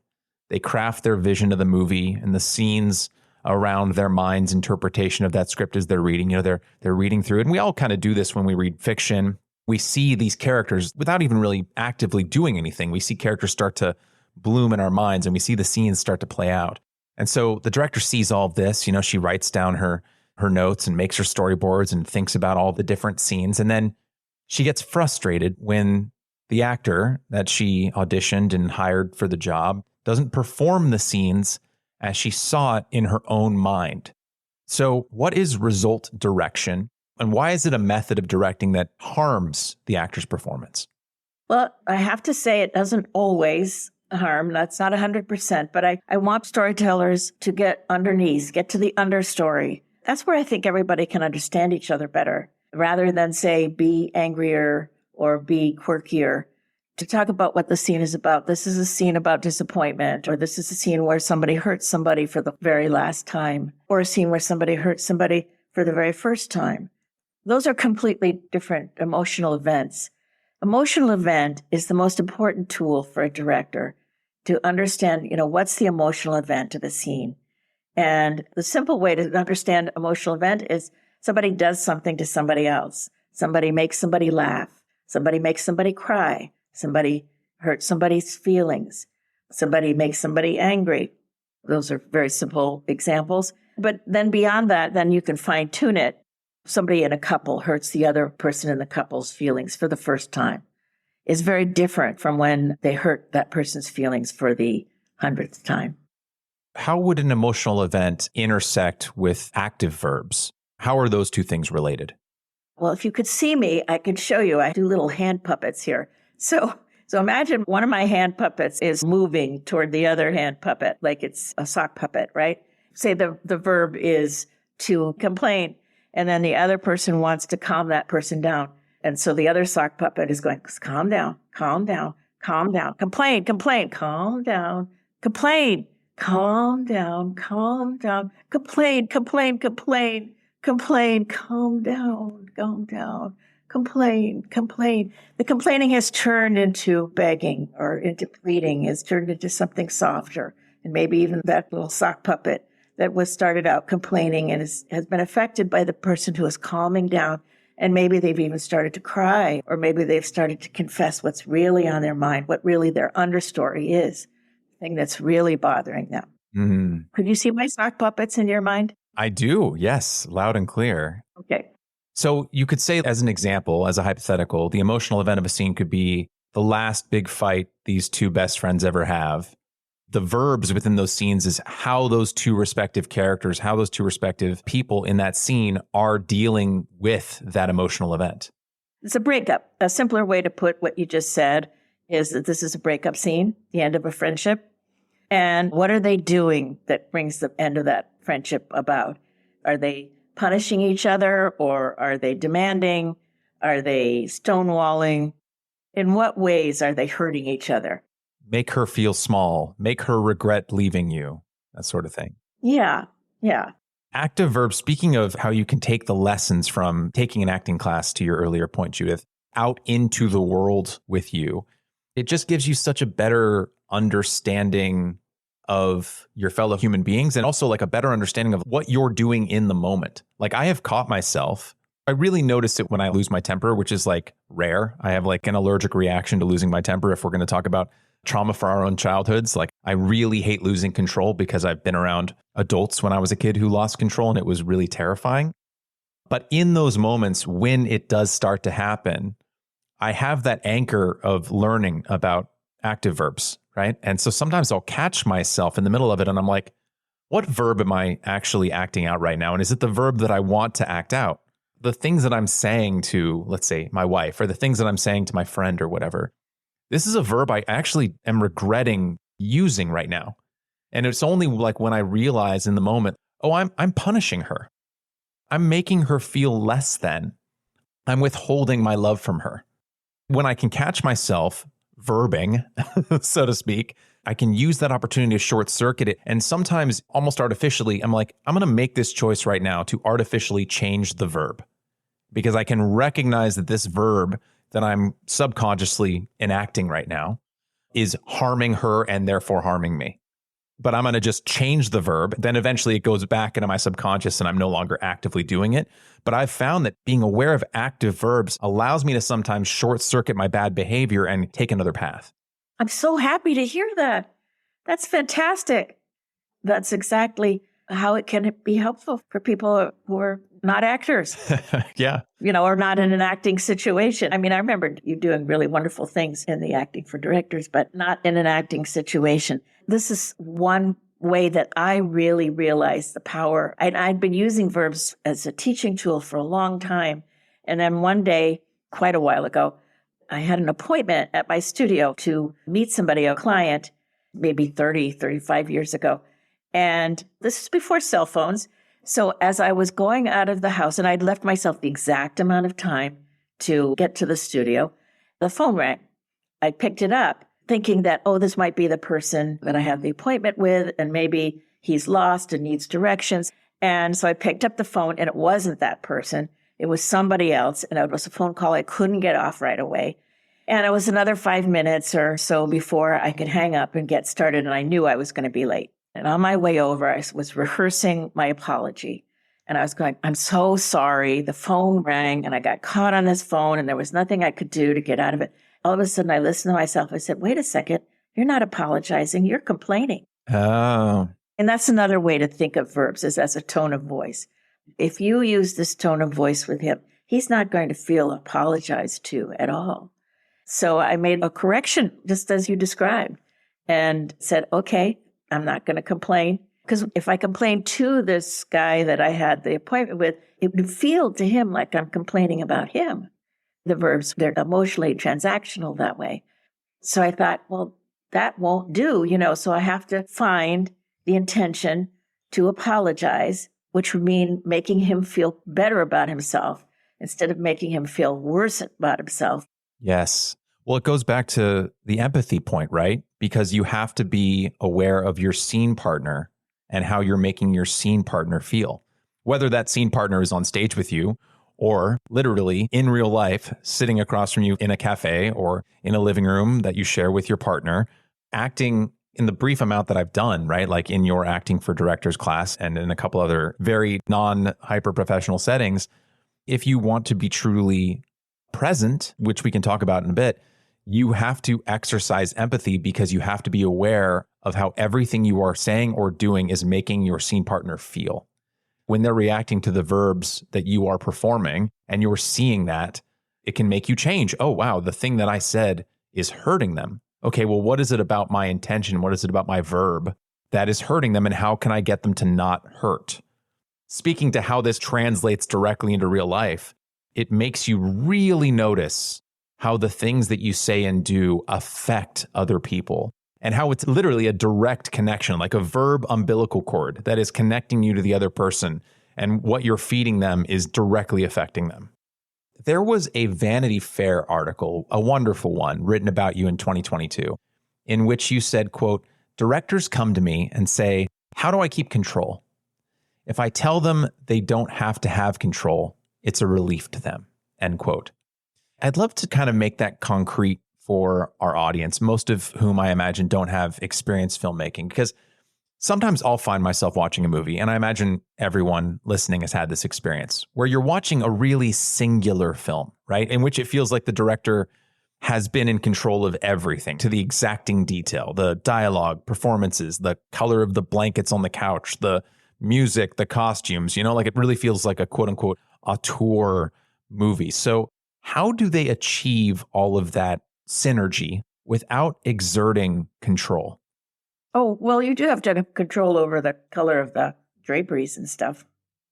They craft their vision of the movie and the scenes around their mind's interpretation of that script as they're reading. They're reading through it. And we all kind of do this when we read fiction. We see these characters without even really actively doing anything. We see characters start to bloom in our minds and we see the scenes start to play out. And so the director sees all of this. She writes down her notes and makes her storyboards and thinks about all the different scenes. And then she gets frustrated when the actor that she auditioned and hired for the job doesn't perform the scenes as she saw it in her own mind. So what is result direction, and why is it a method of directing that harms the actor's performance? Well, I have to say it doesn't always harm. That's not 100%, but I want storytellers to get underneath, get to the understory. That's where I think everybody can understand each other better, rather than say, be angrier or be quirkier. To talk about what the scene is about. This is a scene about disappointment, or this is a scene where somebody hurts somebody for the very last time, or a scene where somebody hurts somebody for the very first time. Those are completely different emotional events. Emotional event is the most important tool for a director to understand, what's the emotional event of a scene. And the simple way to understand emotional event is somebody does something to somebody else. Somebody makes somebody laugh. Somebody makes somebody cry. Somebody hurts somebody's feelings. Somebody makes somebody angry. Those are very simple examples. But then beyond that, then you can fine tune it. Somebody in a couple hurts the other person in the couple's feelings for the first time. It's very different from when they hurt that person's feelings for the 100th time. How would an emotional event intersect with active verbs? How are those two things related? Well, if you could see me, I could show you. I do little hand puppets here. So imagine one of my hand puppets is moving toward the other hand puppet, like it's a sock puppet, right? Say the verb is to complain, and then the other person wants to calm that person down. And so the other sock puppet is going, calm down, calm down, calm down, complain, complain, calm down, complain, calm down, calm down, complain, complain, complain, complain, calm down, complain, complain. The complaining has turned into begging or into pleading, has turned into something softer. And maybe even that little sock puppet that was started out complaining and has been affected by the person who is calming down. And maybe they've even started to cry, or maybe they've started to confess what's really on their mind, what really their understory is, the thing that's really bothering them. Mm-hmm. Could you see my sock puppets in your mind? I do, yes, loud and clear. Okay. So you could say, as an example, as a hypothetical, the emotional event of a scene could be the last big fight these two best friends ever have. The verbs within those scenes is how those two respective characters, how those two respective people in that scene are dealing with that emotional event. It's a breakup. A simpler way to put what you just said is that this is a breakup scene, the end of a friendship. And what are they doing that brings the end of that friendship about? Are they punishing each other, or are they demanding? Are they stonewalling? In what ways are they hurting each other? Make her feel small, make her regret leaving you, that sort of thing. Yeah. Active verbs, speaking of how you can take the lessons from taking an acting class, to your earlier point, Judith, out into the world with you, it just gives you such a better understanding of your fellow human beings, and also like a better understanding of what you're doing in the moment. Like I have caught myself, I really notice it when I lose my temper, which is like rare. I have like an allergic reaction to losing my temper. If we're going to talk about trauma for our own childhoods, like I really hate losing control because I've been around adults when I was a kid who lost control, and it was really terrifying. But in those moments when it does start to happen, I have that anchor of learning about active verbs, right? And so sometimes I'll catch myself in the middle of it and I'm like, what verb am I actually acting out right now? And is it the verb that I want to act out? The things that I'm saying to, let's say, my wife, or the things that I'm saying to my friend or whatever, This is a verb I actually am regretting using right now. And it's only like when I realize in the moment, oh, I'm punishing her. I'm making her feel less than. I'm withholding my love from her. When I can catch myself verbing, so to speak, I can use that opportunity to short circuit it. And sometimes almost artificially, I'm like, I'm going to make this choice right now to artificially change the verb because I can recognize that this verb that I'm subconsciously enacting right now is harming her and therefore harming me. But I'm going to just change the verb. Then eventually it goes back into my subconscious and I'm no longer actively doing it. But I've found that being aware of active verbs allows me to sometimes short circuit my bad behavior and take another path. I'm so happy to hear that. That's fantastic. That's exactly how it can be helpful for people who are not actors. Yeah. Or not in an acting situation. I mean, I remember you doing really wonderful things in the acting for directors, but not in an acting situation. This is one way that I really realized the power. I'd been using verbs as a teaching tool for a long time. And then one day, quite a while ago, I had an appointment at my studio to meet somebody, a client, maybe 30, 35 years ago. And this is before cell phones. So as I was going out of the house, and I'd left myself the exact amount of time to get to the studio, the phone rang. I picked it up thinking that, oh, this might be the person that I have the appointment with, and maybe he's lost and needs directions. And so I picked up the phone, and it wasn't that person. It was somebody else, and it was a phone call I couldn't get off right away. And it was another 5 minutes or so before I could hang up and get started, and I knew I was going to be late. And on my way over, I was rehearsing my apology. And I was going, I'm so sorry. The phone rang and I got caught on this phone and there was nothing I could do to get out of it. All of a sudden, I listened to myself. I said, wait a second. You're not apologizing. You're complaining. Oh. And that's another way to think of verbs is as a tone of voice. If you use this tone of voice with him, he's not going to feel apologized to at all. So I made a correction just as you described and said, okay, I'm not going to complain. Because if I complain to this guy that I had the appointment with, it would feel to him like I'm complaining about him. The verbs, they're emotionally transactional that way. So I thought, well, that won't do, so I have to find the intention to apologize, which would mean making him feel better about himself instead of making him feel worse about himself. Yes. Well, it goes back to the empathy point, right? Because you have to be aware of your scene partner and how you're making your scene partner feel. Whether that scene partner is on stage with you or literally in real life, sitting across from you in a cafe or in a living room that you share with your partner, acting in the brief amount that I've done, right? Like in your acting for directors class and in a couple other very non-hyper professional settings, if you want to be truly present, which we can talk about in a bit, you have to exercise empathy because you have to be aware of how everything you are saying or doing is making your scene partner feel. When they're reacting to the verbs that you are performing and you're seeing that, it can make you change. Oh, wow, the thing that I said is hurting them. Okay, well, what is it about my intention? What is it about my verb that is hurting them? And how can I get them to not hurt? Speaking to how this translates directly into real life, it makes you really notice how the things that you say and do affect other people and how it's literally a direct connection, like a verb umbilical cord that is connecting you to the other person and what you're feeding them is directly affecting them. There was a Vanity Fair article, a wonderful one, written about you in 2022, in which you said, quote, "Directors come to me and say, how do I keep control? If I tell them they don't have to have control, it's a relief to them," end quote. I'd love to kind of make that concrete for our audience, most of whom I imagine don't have experience filmmaking, because sometimes I'll find myself watching a movie, and I imagine everyone listening has had this experience, where you're watching a really singular film, right? In which it feels like the director has been in control of everything to the exacting detail, the dialogue, performances, the color of the blankets on the couch, the music, the costumes, like it really feels like a quote unquote auteur movie. So how do they achieve all of that synergy without exerting control? Oh, well, you do have to have control over the color of the draperies and stuff.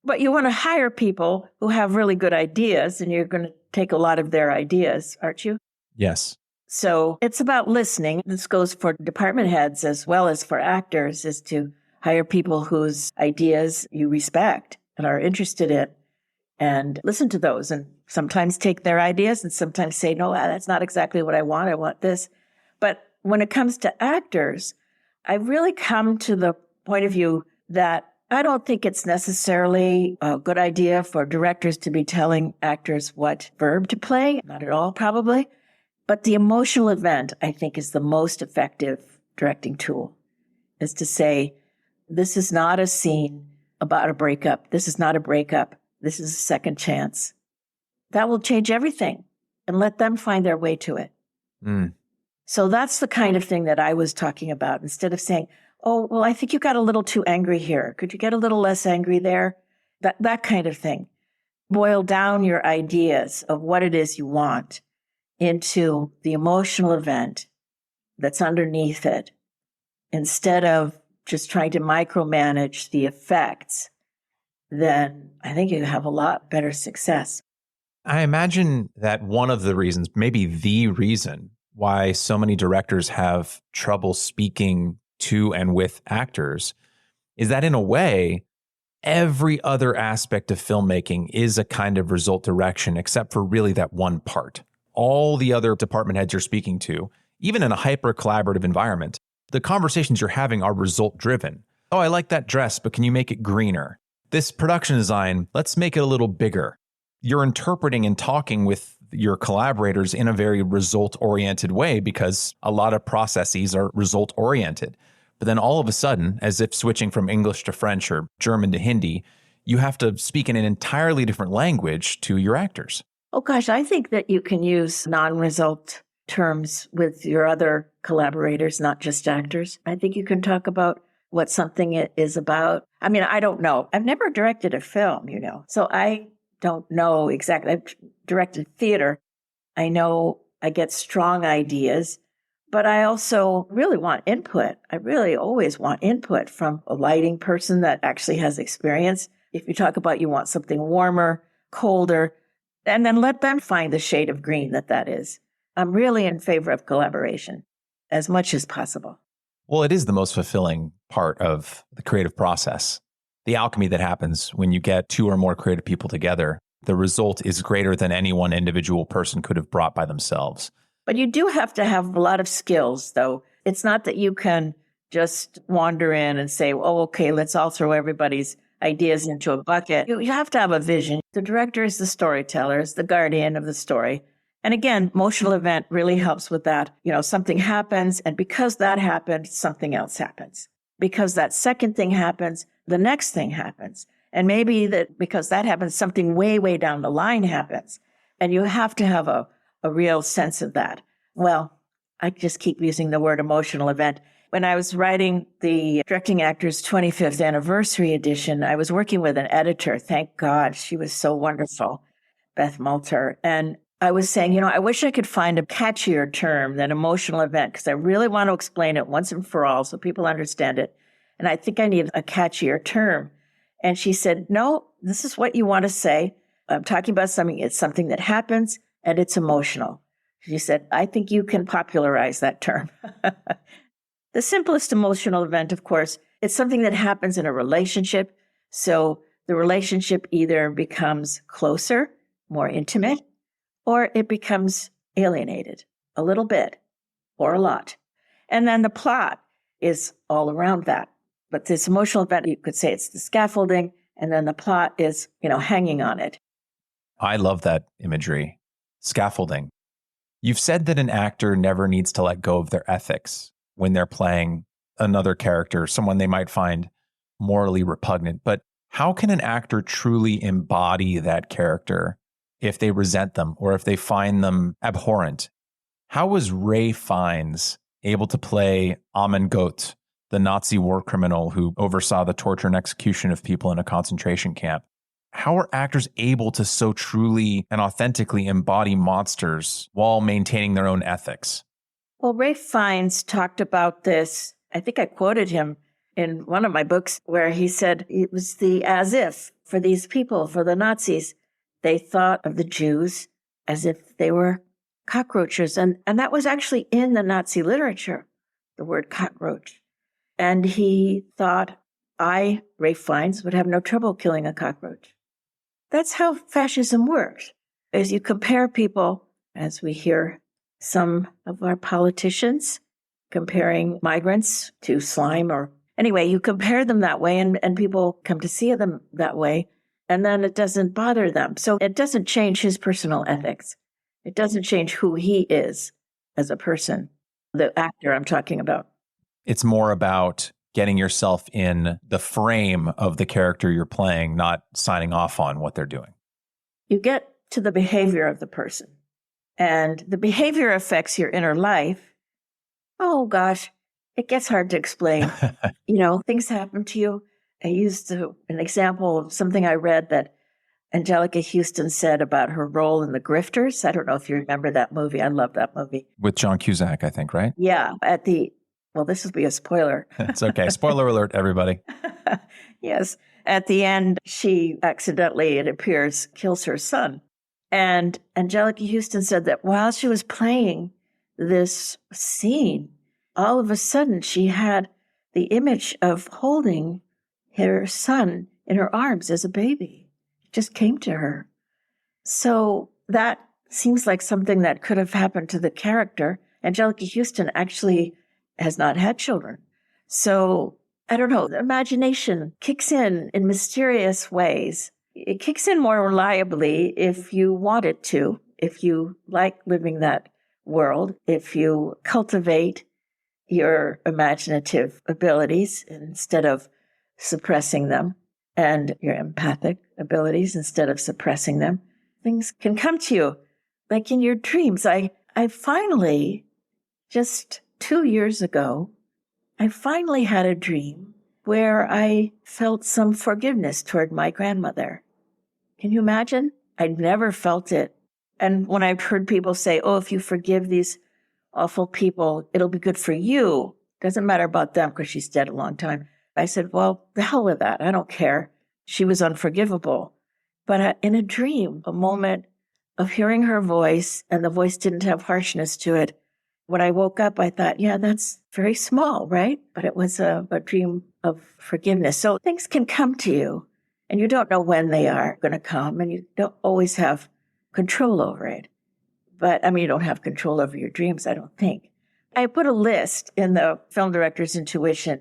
But you want to hire people who have really good ideas, and you're going to take a lot of their ideas, aren't you? Yes. So it's about listening. This goes for department heads as well as for actors, is to hire people whose ideas you respect and are interested in and listen to those, and sometimes take their ideas and sometimes say, no, that's not exactly what I want. I want this. But when it comes to actors, I really come to the point of view that I don't think it's necessarily a good idea for directors to be telling actors what verb to play. Not at all, probably. But the emotional event, I think, is the most effective directing tool, is to say, this is not a scene about a breakup. This is not a breakup. This is a second chance. That will change everything, and let them find their way to it. Mm. So that's the kind of thing that I was talking about. Instead of saying, oh, well, I think you got a little too angry here. Could you get a little less angry there? That kind of thing. Boil down your ideas of what it is you want into the emotional event that's underneath it, instead of just trying to micromanage the effects. Then I think you have a lot better success. I imagine that one of the reasons, maybe the reason, why so many directors have trouble speaking to and with actors is that, in a way, every other aspect of filmmaking is a kind of result direction, except for really that one part. All the other department heads you're speaking to, even in a hyper collaborative environment, the conversations you're having are result driven. Oh, I like that dress, but can you make it greener? This production design, let's make it a little bigger. You're interpreting and talking with your collaborators in a very result-oriented way, because a lot of processes are result-oriented. But then all of a sudden, as if switching from English to French or German to Hindi, you have to speak in an entirely different language to your actors. Oh, gosh, I think that you can use non-result terms with your other collaborators, not just actors. I think you can talk about what something is about. I mean, I don't know. I've never directed a film, so I don't know exactly. I've directed theater. I know I get strong ideas, but I also really want input. I really always want input from a lighting person that actually has experience. If you talk about you want something warmer, colder, and then let them find the shade of green that is. I'm really in favor of collaboration as much as possible. Well, it is the most fulfilling part of the creative process. The alchemy that happens when you get two or more creative people together, the result is greater than any one individual person could have brought by themselves. But you do have to have a lot of skills, though. It's not that you can just wander in and say, oh, okay, let's all throw everybody's ideas into a bucket. You have to have a vision. The director is the storyteller, is the guardian of the story. And again, emotional event really helps with that. Something happens, and because that happened, something else happens. Because that second thing happens, the next thing happens. And maybe that because that happens, something way, way down the line happens. And you have to have a real sense of that. Well, I just keep using the word emotional event. When I was writing the Directing Actors 25th Anniversary Edition, I was working with an editor. Thank God. She was so wonderful, Beth Malter. And I was saying, I wish I could find a catchier term than emotional event, because I really want to explain it once and for all so people understand it. And I think I need a catchier term. And she said, no, this is what you want to say. I'm talking about something. It's something that happens and it's emotional. She said, I think you can popularize that term. The simplest emotional event, of course, it's something that happens in a relationship. So the relationship either becomes closer, more intimate, or it becomes alienated a little bit or a lot. And then the plot is all around that. But this emotional event, you could say it's the scaffolding, and then the plot is, hanging on it. I love that imagery. Scaffolding. You've said that an actor never needs to let go of their ethics when they're playing another character, someone they might find morally repugnant. But how can an actor truly embody that character if they resent them or if they find them abhorrent? How was Ray Fiennes able to play Amen Goth, the Nazi war criminal who oversaw the torture and execution of people in a concentration camp? How are actors able to so truly and authentically embody monsters while maintaining their own ethics? Well, Ray Fiennes talked about this. I think I quoted him in one of my books where he said it was the as if for these people, for the Nazis. They thought of the Jews as if they were cockroaches. And that was actually in the Nazi literature, the word cockroach. And he thought Ralph Fiennes, would have no trouble killing a cockroach. That's how fascism works. As you compare people, as we hear some of our politicians comparing migrants to slime, or anyway, you compare them that way and people come to see them that way, and then it doesn't bother them. So it doesn't change his personal ethics. It doesn't change who he is as a person, the actor I'm talking about. It's more about getting yourself in the frame of the character you're playing, not signing off on what they're doing. You get to the behavior of the person, and the behavior affects your inner life. Oh gosh, it gets hard to explain. Things happen to you. I used an example of something I read that Angelica Houston said about her role in The Grifters. I don't know if you remember that movie. I love that movie. With John Cusack, I think, right? Yeah. This will be a spoiler. It's okay. Spoiler alert, everybody. Yes. At the end, she accidentally, it appears, kills her son. And Angelica Houston said that while she was playing this scene, all of a sudden she had the image of holding her son in her arms as a baby. It just came to her. So that seems like something that could have happened to the character. Angelica Houston actually has not had children. So I don't know, the imagination kicks in mysterious ways. It kicks in more reliably if you want it to, if you like living that world, if you cultivate your imaginative abilities instead of suppressing them, and your empathic abilities instead of suppressing them. Things can come to you, like in your dreams. I finally, just 2 years ago, I finally had a dream where I felt some forgiveness toward my grandmother. Can you imagine? I'd never felt it. And when I've heard people say, oh, if you forgive these awful people, it'll be good for you. Doesn't matter about them because she's dead a long time. I said, well, the hell with that. I don't care. She was unforgivable. But in a dream, a moment of hearing her voice, and the voice didn't have harshness to it. When I woke up, I thought, yeah, that's very small, right? But it was a dream of forgiveness. So things can come to you, and you don't know when they are going to come, and you don't always have control over it. But, you don't have control over your dreams, I don't think. I put a list in the Film Director's Intuition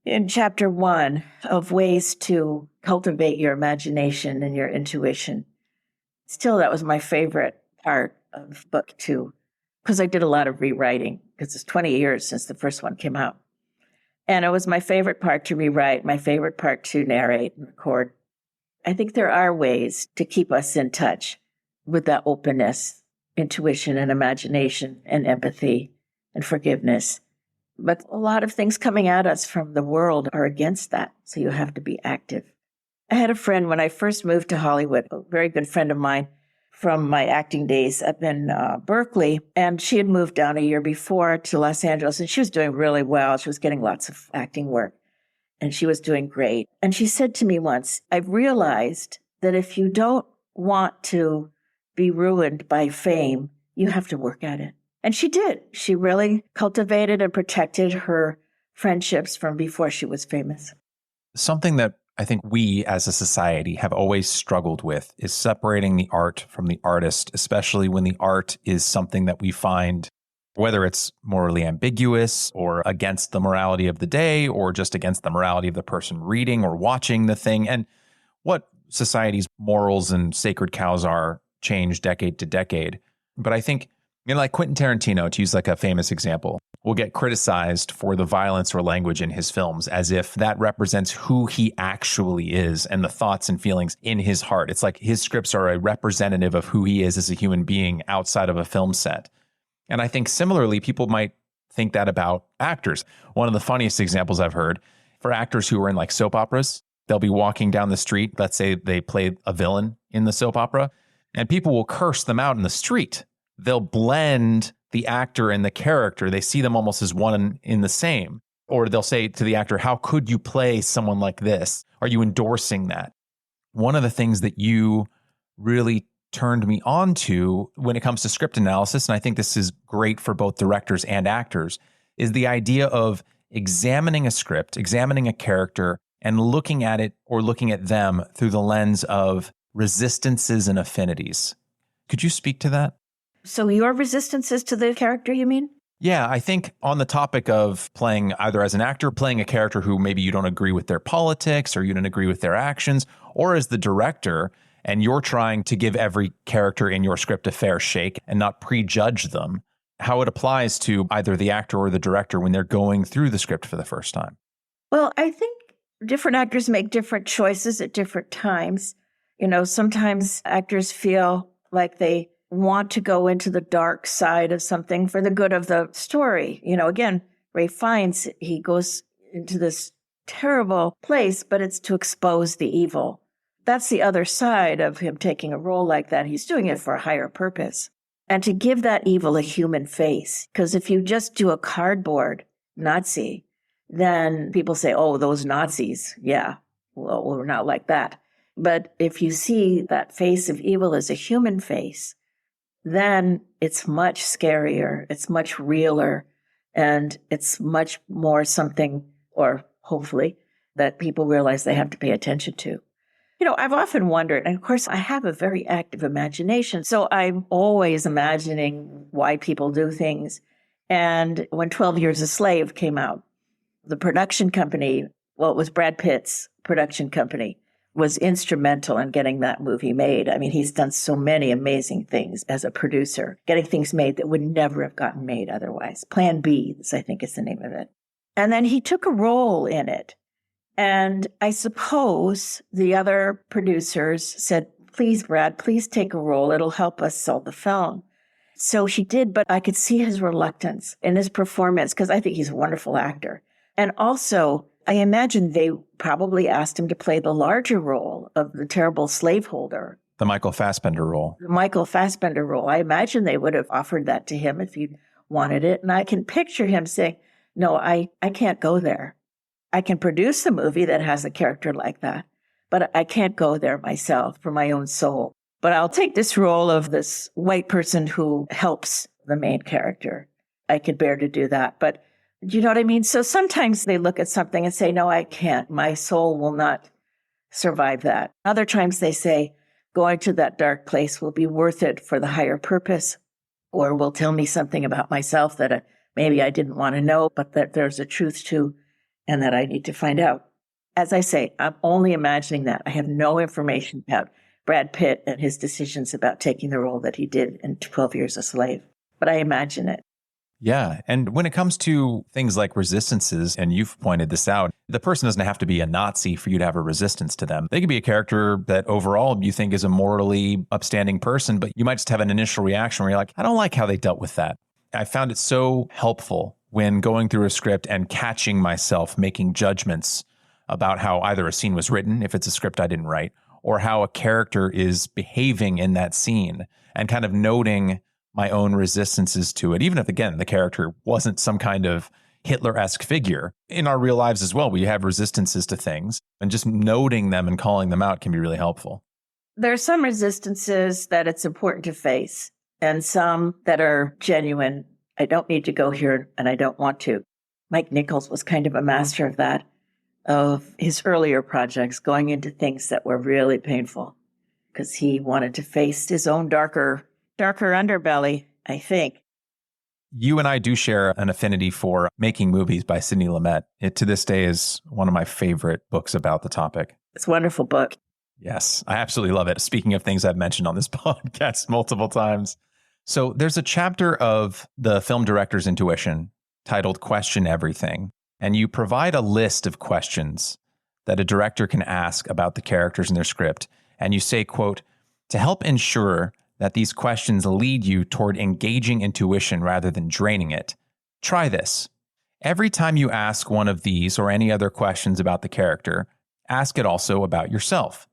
in Chapter 1 of ways to cultivate your imagination and your intuition. Still, that was my favorite part of book 2, because I did a lot of rewriting, because it's 20 years since the first one came out. And it was my favorite part to rewrite, my favorite part to narrate and record. I think there are ways to keep us in touch with that openness, intuition and imagination and empathy and forgiveness. But a lot of things coming at us from the world are against that, so you have to be active. I had a friend when I first moved to Hollywood, a very good friend of mine from my acting days up in Berkeley, and she had moved down a year before to Los Angeles, and she was doing really well. She was getting lots of acting work, and she was doing great. And she said to me once, I've realized that if you don't want to be ruined by fame, you have to work at it. And she did. She really cultivated and protected her friendships from before she was famous. Something that I think we as a society have always struggled with is separating the art from the artist, especially when the art is something that we find, whether it's morally ambiguous or against the morality of the day or just against the morality of the person reading or watching the thing. And what society's morals and sacred cows are change decade to decade. But I think, like Quentin Tarantino, to use like a famous example, will get criticized for the violence or language in his films as if that represents who he actually is and the thoughts and feelings in his heart. It's like his scripts are a representative of who he is as a human being outside of a film set. And I think similarly, people might think that about actors. One of the funniest examples I've heard for actors who are in like soap operas, they'll be walking down the street. Let's say they play a villain in the soap opera, and people will curse them out in the street. They'll blend the actor and the character. They see them almost as one in the same. Or they'll say to the actor, how could you play someone like this? Are you endorsing that? One of the things that you really turned me on to when it comes to script analysis, and I think this is great for both directors and actors, is the idea of examining a script, examining a character, and looking at it or looking at them through the lens of resistances and affinities. Could you speak to that? So your resistances to the character, you mean? Yeah, I think on the topic of playing either as an actor, playing a character who maybe you don't agree with their politics or you don't agree with their actions, or as the director, and you're trying to give every character in your script a fair shake and not prejudge them, how it applies to either the actor or the director when they're going through the script for the first time. Well, I think different actors make different choices at different times. Sometimes actors feel like they want to go into the dark side of something for the good of the story. Again, Ray Fiennes, he goes into this terrible place, but it's to expose the evil. That's the other side of him taking a role like that. He's doing it for a higher purpose. And to give that evil a human face. Because if you just do a cardboard Nazi, then people say, oh, those Nazis. Yeah, well, we're not like that. But if you see that face of evil as a human face, then it's much scarier, it's much realer, and it's much more something, or hopefully, that people realize they have to pay attention to. I've often wondered, and of course, I have a very active imagination, so I'm always imagining why people do things. And when 12 Years a Slave came out, the production company, well, it was Brad Pitt's production company, was instrumental in getting that movie made. I mean, he's done so many amazing things as a producer, getting things made that would never have gotten made otherwise. Plan B, I think is the name of it. And then he took a role in it. And I suppose the other producers said, please, Brad, please take a role. It'll help us sell the film. So he did, but I could see his reluctance in his performance because I think he's a wonderful actor. And also, I imagine they probably asked him to play the larger role of the terrible slaveholder. The Michael Fassbender role. The Michael Fassbender role. I imagine they would have offered that to him if he wanted it. And I can picture him saying, no, I can't go there. I can produce a movie that has a character like that, but I can't go there myself for my own soul. But I'll take this role of this white person who helps the main character. I could bear to do that. But do you know what I mean? So sometimes they look at something and say, no, I can't. My soul will not survive that. Other times they say, going to that dark place will be worth it for the higher purpose, or will tell me something about myself that maybe I didn't want to know, but that there's a truth to, and that I need to find out. As I say, I'm only imagining that. I have no information about Brad Pitt and his decisions about taking the role that he did in 12 Years a Slave, but I imagine it. Yeah. And when it comes to things like resistances, and you've pointed this out, the person doesn't have to be a Nazi for you to have a resistance to them. They could be a character that overall you think is a morally upstanding person, but you might just have an initial reaction where you're like, I don't like how they dealt with that. I found it so helpful when going through a script and catching myself making judgments about how either a scene was written, if it's a script I didn't write, or how a character is behaving in that scene, and kind of noting my own resistances to it, even if, again, the character wasn't some kind of Hitler-esque figure. In our real lives as well, we have resistances to things, and just noting them and calling them out can be really helpful. There are some resistances that it's important to face, and some that are genuine. I don't need to go here, and I don't want to. Mike Nichols was kind of a master of that, of his earlier projects, going into things that were really painful, because he wanted to face his own darker underbelly, I think. You and I do share an affinity for Making Movies by Sidney Lumet. It, to this day, is one of my favorite books about the topic. It's a wonderful book. Yes, I absolutely love it. Speaking of things I've mentioned on this podcast multiple times. So there's a chapter of the film director's intuition titled Question Everything. And you provide a list of questions that a director can ask about the characters in their script. And you say, quote, to help ensure that these questions lead you toward engaging intuition rather than draining it, try this. Every time you ask one of these or any other questions about the character, ask it also about yourself.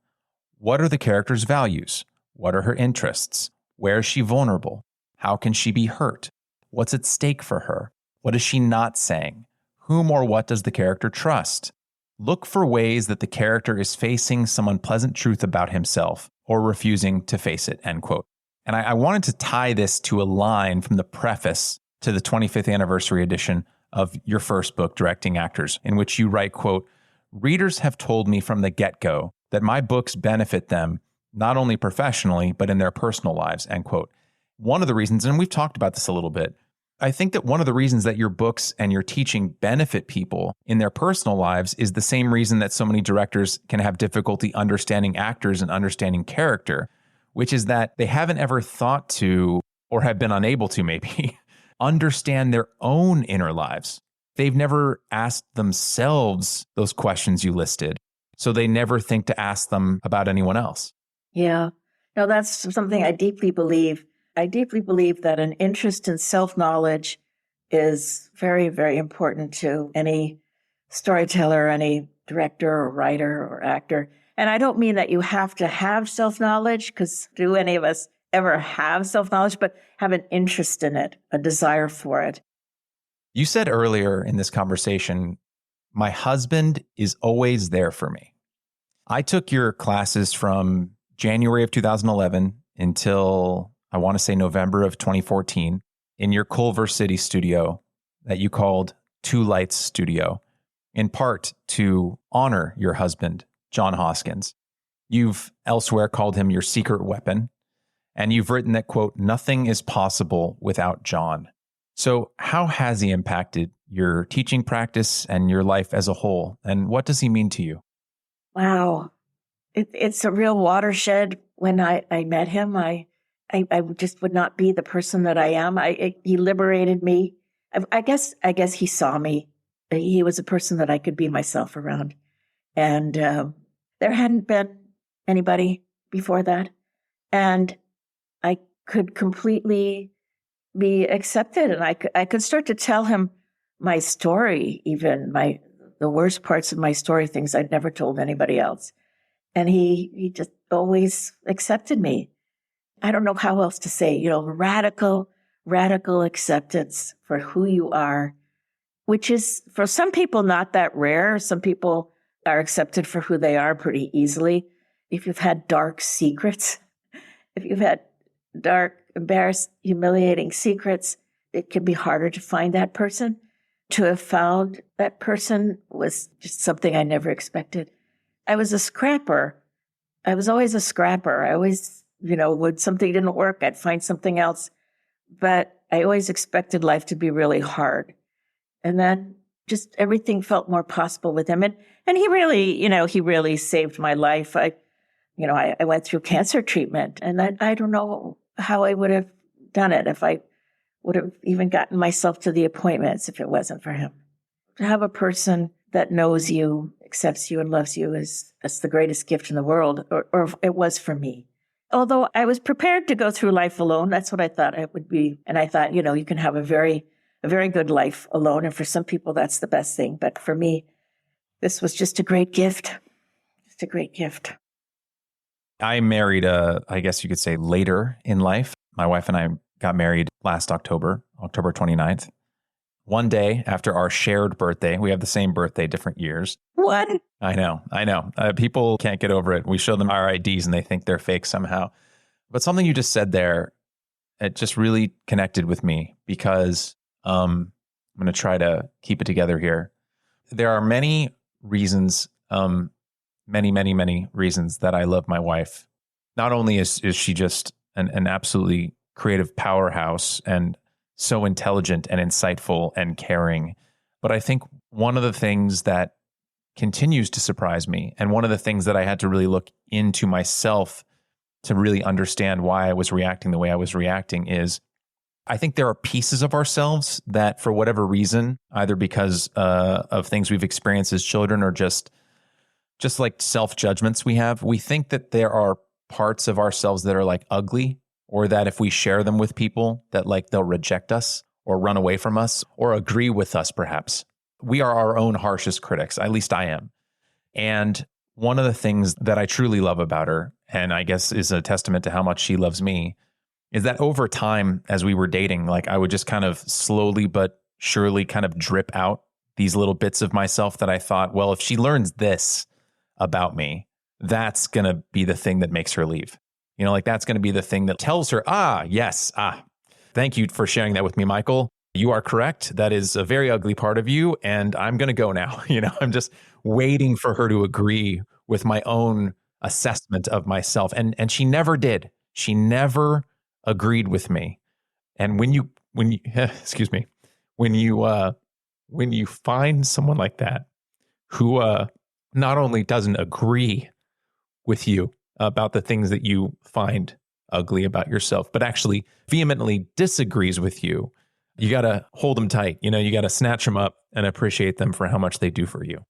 What are the character's values? What are her interests? Where is she vulnerable? How can she be hurt? What's at stake for her? What is she not saying? Whom or what does the character trust? Look for ways that the character is facing some unpleasant truth about himself or refusing to face it, end quote. And I wanted to tie this to a line from the preface to the 25th anniversary edition of your first book, Directing Actors, in which you write, quote, "Readers have told me from the get-go that my books benefit them not only professionally, but in their personal lives," end quote. One of the reasons, and we've talked about this a little bit, I think that one of the reasons that your books and your teaching benefit people in their personal lives is the same reason that so many directors can have difficulty understanding actors and understanding character, which is that they haven't ever thought to, or have been unable to maybe, understand their own inner lives. They've never asked themselves those questions you listed, so they never think to ask them about anyone else. Yeah. No, that's something I deeply believe. I deeply believe that an interest in self-knowledge is very, very important to any storyteller, any director or writer or actor. And I don't mean that you have to have self-knowledge, because do any of us ever have self-knowledge, but have an interest in it, a desire for it. You said earlier in this conversation, my husband is always there for me. I took your classes from January of 2011 until I want to say November of 2014 in your Culver City studio that you called Two Lights Studio, in part to honor your husband, John Hoskins. You've elsewhere called him your secret weapon, and you've written that, quote, "Nothing is possible without John." So how has he impacted your teaching practice and your life as a whole? And what does he mean to you? Wow. It's a real watershed. When I met him, I just would not be the person that I am. He liberated me. I guess he saw me. He was a person that I could be myself around. And there hadn't been anybody before that. And I could completely be accepted. And I could start to tell him my story, even the worst parts of my story, things I'd never told anybody else. And he just always accepted me. I don't know how else to say, radical acceptance for who you are, which is for some people not that rare. Some people are accepted for who they are pretty easily. If you've had dark secrets, if you've had dark, embarrassed, humiliating secrets, it can be harder to find that person. To have found that person was just something I never expected. I was a scrapper. I was always a scrapper. I always, when something didn't work, I'd find something else. But I always expected life to be really hard. And then just everything felt more possible with him. And he really saved my life. I went through cancer treatment, and I don't know how I would have done it, if I would have even gotten myself to the appointments if it wasn't for him. To have a person that knows you, accepts you, and loves you that's the greatest gift in the world, or it was for me. Although I was prepared to go through life alone, that's what I thought it would be. And I thought, you can have a very good life alone. And for some people, that's the best thing. But for me, this was just a great gift. Just a great gift. I married, I guess you could say, later in life. My wife and I got married last October 29th. One day after our shared birthday. We have the same birthday, different years. What? I know. People can't get over it. We show them our IDs and they think they're fake somehow. But something you just said there, it just really connected with me, because I'm going to try to keep it together here. There are many reasons, many reasons that I love my wife. Not only is she just an absolutely creative powerhouse and so intelligent and insightful and caring, but I think one of the things that continues to surprise me, and one of the things that I had to really look into myself to really understand why I was reacting the way I was reacting, is I think there are pieces of ourselves that, for whatever reason, either because of things we've experienced as children or just like self-judgments we think that there are parts of ourselves that are like ugly, or that if we share them with people that like they'll reject us or run away from us or agree with us perhaps. We are our own harshest critics, at least I am. And one of the things that I truly love about her, and I guess is a testament to how much she loves me, is that over time, as we were dating, like I would just kind of slowly but surely kind of drip out these little bits of myself that I thought, well, if she learns this about me, that's going to be the thing that makes her leave. Like that's going to be the thing that tells her, yes, thank you for sharing that with me, Michael. You are correct. That is a very ugly part of you. And I'm going to go now. I'm just waiting for her to agree with my own assessment of myself. And she never did. She never agreed with me. And when you excuse me, when you find someone like that who not only doesn't agree with you about the things that you find ugly about yourself, but actually vehemently disagrees with you, you got to hold them tight. You got to snatch them up and appreciate them for how much they do for you.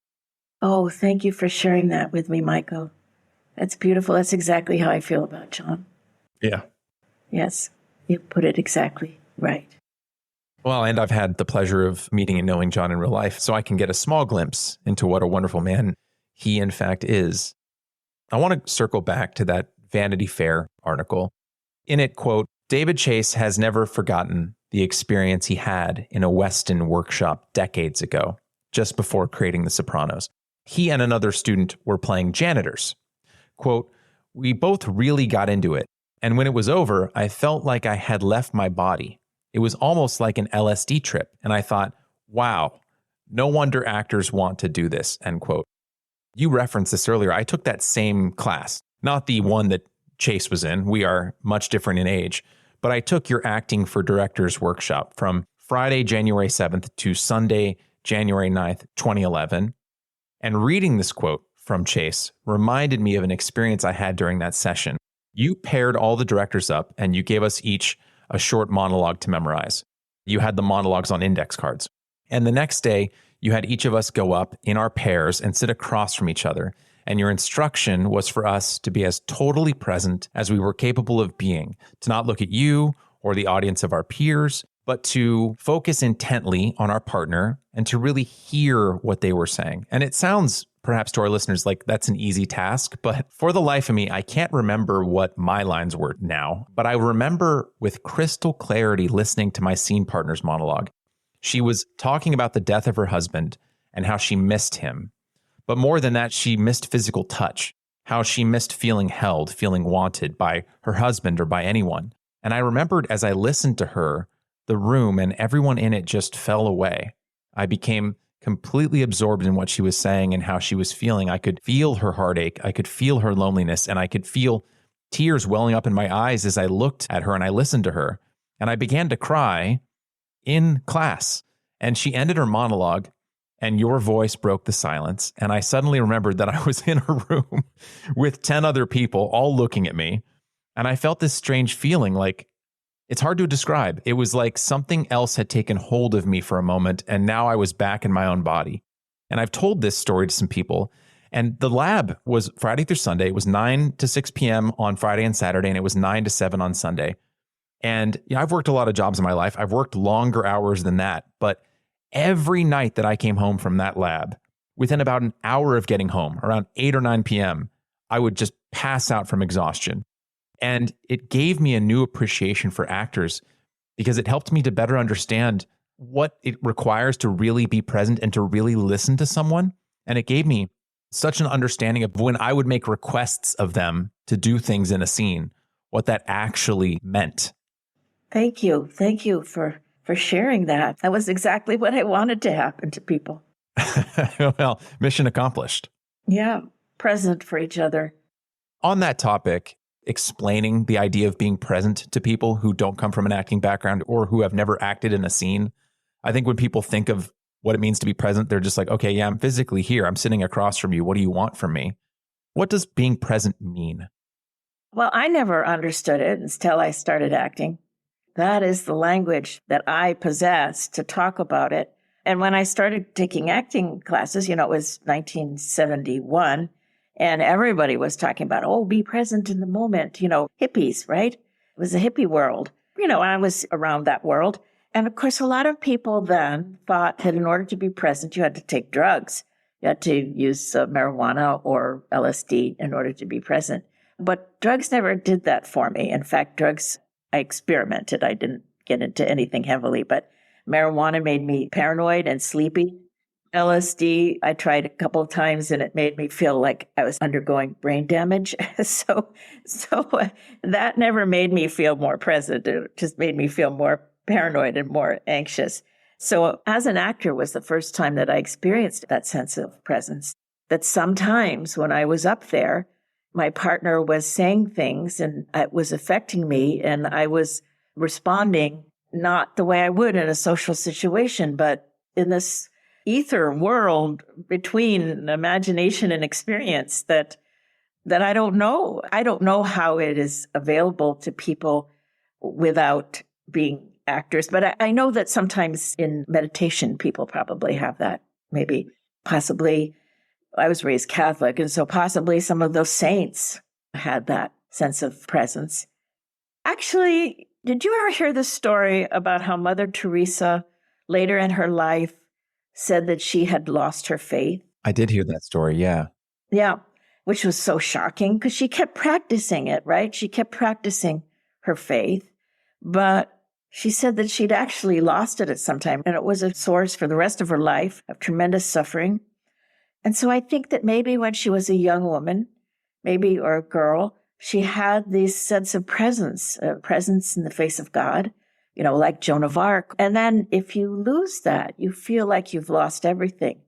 Oh, thank you for sharing that with me, Michael. That's beautiful. That's exactly how I feel about John. Yeah. Yes, you put it exactly right. Well, and I've had the pleasure of meeting and knowing John in real life, so I can get a small glimpse into what a wonderful man he, in fact, is. I want to circle back to that Vanity Fair article. In it, quote, David Chase has never forgotten the experience he had in a Weston workshop decades ago, just before creating The Sopranos. He and another student were playing janitors. Quote, we both really got into it, and when it was over, I felt like I had left my body. It was almost like an LSD trip, and I thought, wow, no wonder actors want to do this, end quote. You referenced this earlier. I took that same class, not the one that Chase was in. We are much different in age, but I took your acting for directors workshop from Friday, January 7th to Sunday, January 9th, 2011. And reading this quote from Chase reminded me of an experience I had during that session. You paired all the directors up and you gave us each a short monologue to memorize. You had the monologues on index cards. And the next day, you had each of us go up in our pairs and sit across from each other. And your instruction was for us to be as totally present as we were capable of being, to not look at you or the audience of our peers, but to focus intently on our partner and to really hear what they were saying. And it sounds perhaps to our listeners like that's an easy task, but for the life of me, I can't remember what my lines were now, but I remember with crystal clarity listening to my scene partner's monologue. She was talking about the death of her husband and how she missed him. But more than that, she missed physical touch, how she missed feeling held, feeling wanted by her husband or by anyone. And I remembered as I listened to her, the room and everyone in it just fell away. I became completely absorbed in what she was saying and how she was feeling. I could feel her heartache. I could feel her loneliness, and I could feel tears welling up in my eyes as I looked at her and I listened to her. And I began to cry in class. And she ended her monologue, and your voice broke the silence. And I suddenly remembered that I was in a room with 10 other people all looking at me. And I felt this strange feeling, like, it's hard to describe. It was like something else had taken hold of me for a moment, and now I was back in my own body. And I've told this story to some people, and the lab was Friday through Sunday. It was 9 to 6 p.m. on Friday and Saturday, and it was 9 to 7 on Sunday. And I've worked a lot of jobs in my life. I've worked longer hours than that, but every night that I came home from that lab, within about an hour of getting home, around 8 or 9 p.m., I would just pass out from exhaustion. And it gave me a new appreciation for actors because it helped me to better understand what it requires to really be present and to really listen to someone. And it gave me such an understanding of when I would make requests of them to do things in a scene, what that actually meant. Thank you. Thank you for sharing that. That was exactly what I wanted to happen to people. Well, mission accomplished. Yeah, present for each other. On that topic, explaining the idea of being present to people who don't come from an acting background or who have never acted in a scene. I think when people think of what it means to be present, they're just like, okay, yeah, I'm physically here. I'm sitting across from you. What do you want from me? What does being present mean? Well, I never understood it until I started acting. That is the language that I possess to talk about it. And when I started taking acting classes, it was 1971. And everybody was talking about, oh, be present in the moment, hippies, right? It was a hippie world. I was around that world. And of course, a lot of people then thought that in order to be present, you had to take drugs. You had to use marijuana or LSD in order to be present. But drugs never did that for me. In fact, drugs, I experimented. I didn't get into anything heavily, but marijuana made me paranoid and sleepy. LSD, I tried a couple of times and it made me feel like I was undergoing brain damage. So that never made me feel more present. It just made me feel more paranoid and more anxious. So as an actor was the first time that I experienced that sense of presence. That sometimes when I was up there, my partner was saying things and it was affecting me and I was responding not the way I would in a social situation, but in this ether world between imagination and experience that I don't know. I don't know how it is available to people without being actors, but I know that sometimes in meditation, people probably have that. Maybe, possibly, I was raised Catholic, and so possibly some of those saints had that sense of presence. Actually, did you ever hear the story about how Mother Teresa later in her life said that she had lost her faith? I did hear that story, yeah. Yeah, which was so shocking because she kept practicing it, right? She kept practicing her faith, but she said that she'd actually lost it at some time, and it was a source for the rest of her life of tremendous suffering. And so I think that maybe when she was a young woman, maybe, or a girl, she had this sense of presence in the face of God, like Joan of Arc. And then if you lose that, you feel like you've lost everything.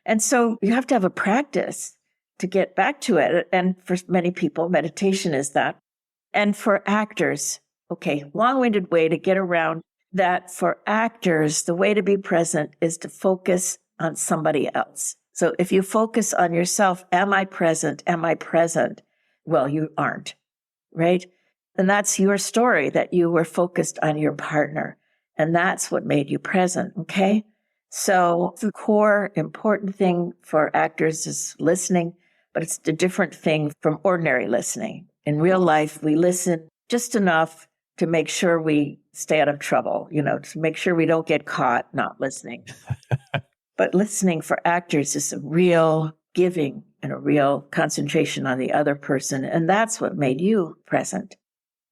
And so you have to have a practice to get back to it. And for many people, meditation is that. And for actors, okay, long-winded way to get around that. For actors, the way to be present is to focus on somebody else. So if you focus on yourself, am I present? Am I present? Well, you aren't, right? And that's your story, that you were focused on your partner. And that's what made you present, okay? So the core important thing for actors is listening, but it's a different thing from ordinary listening. In real life, we listen just enough to make sure we stay out of trouble, to make sure we don't get caught not listening. But listening for actors is a real giving and a real concentration on the other person. And that's what made you present.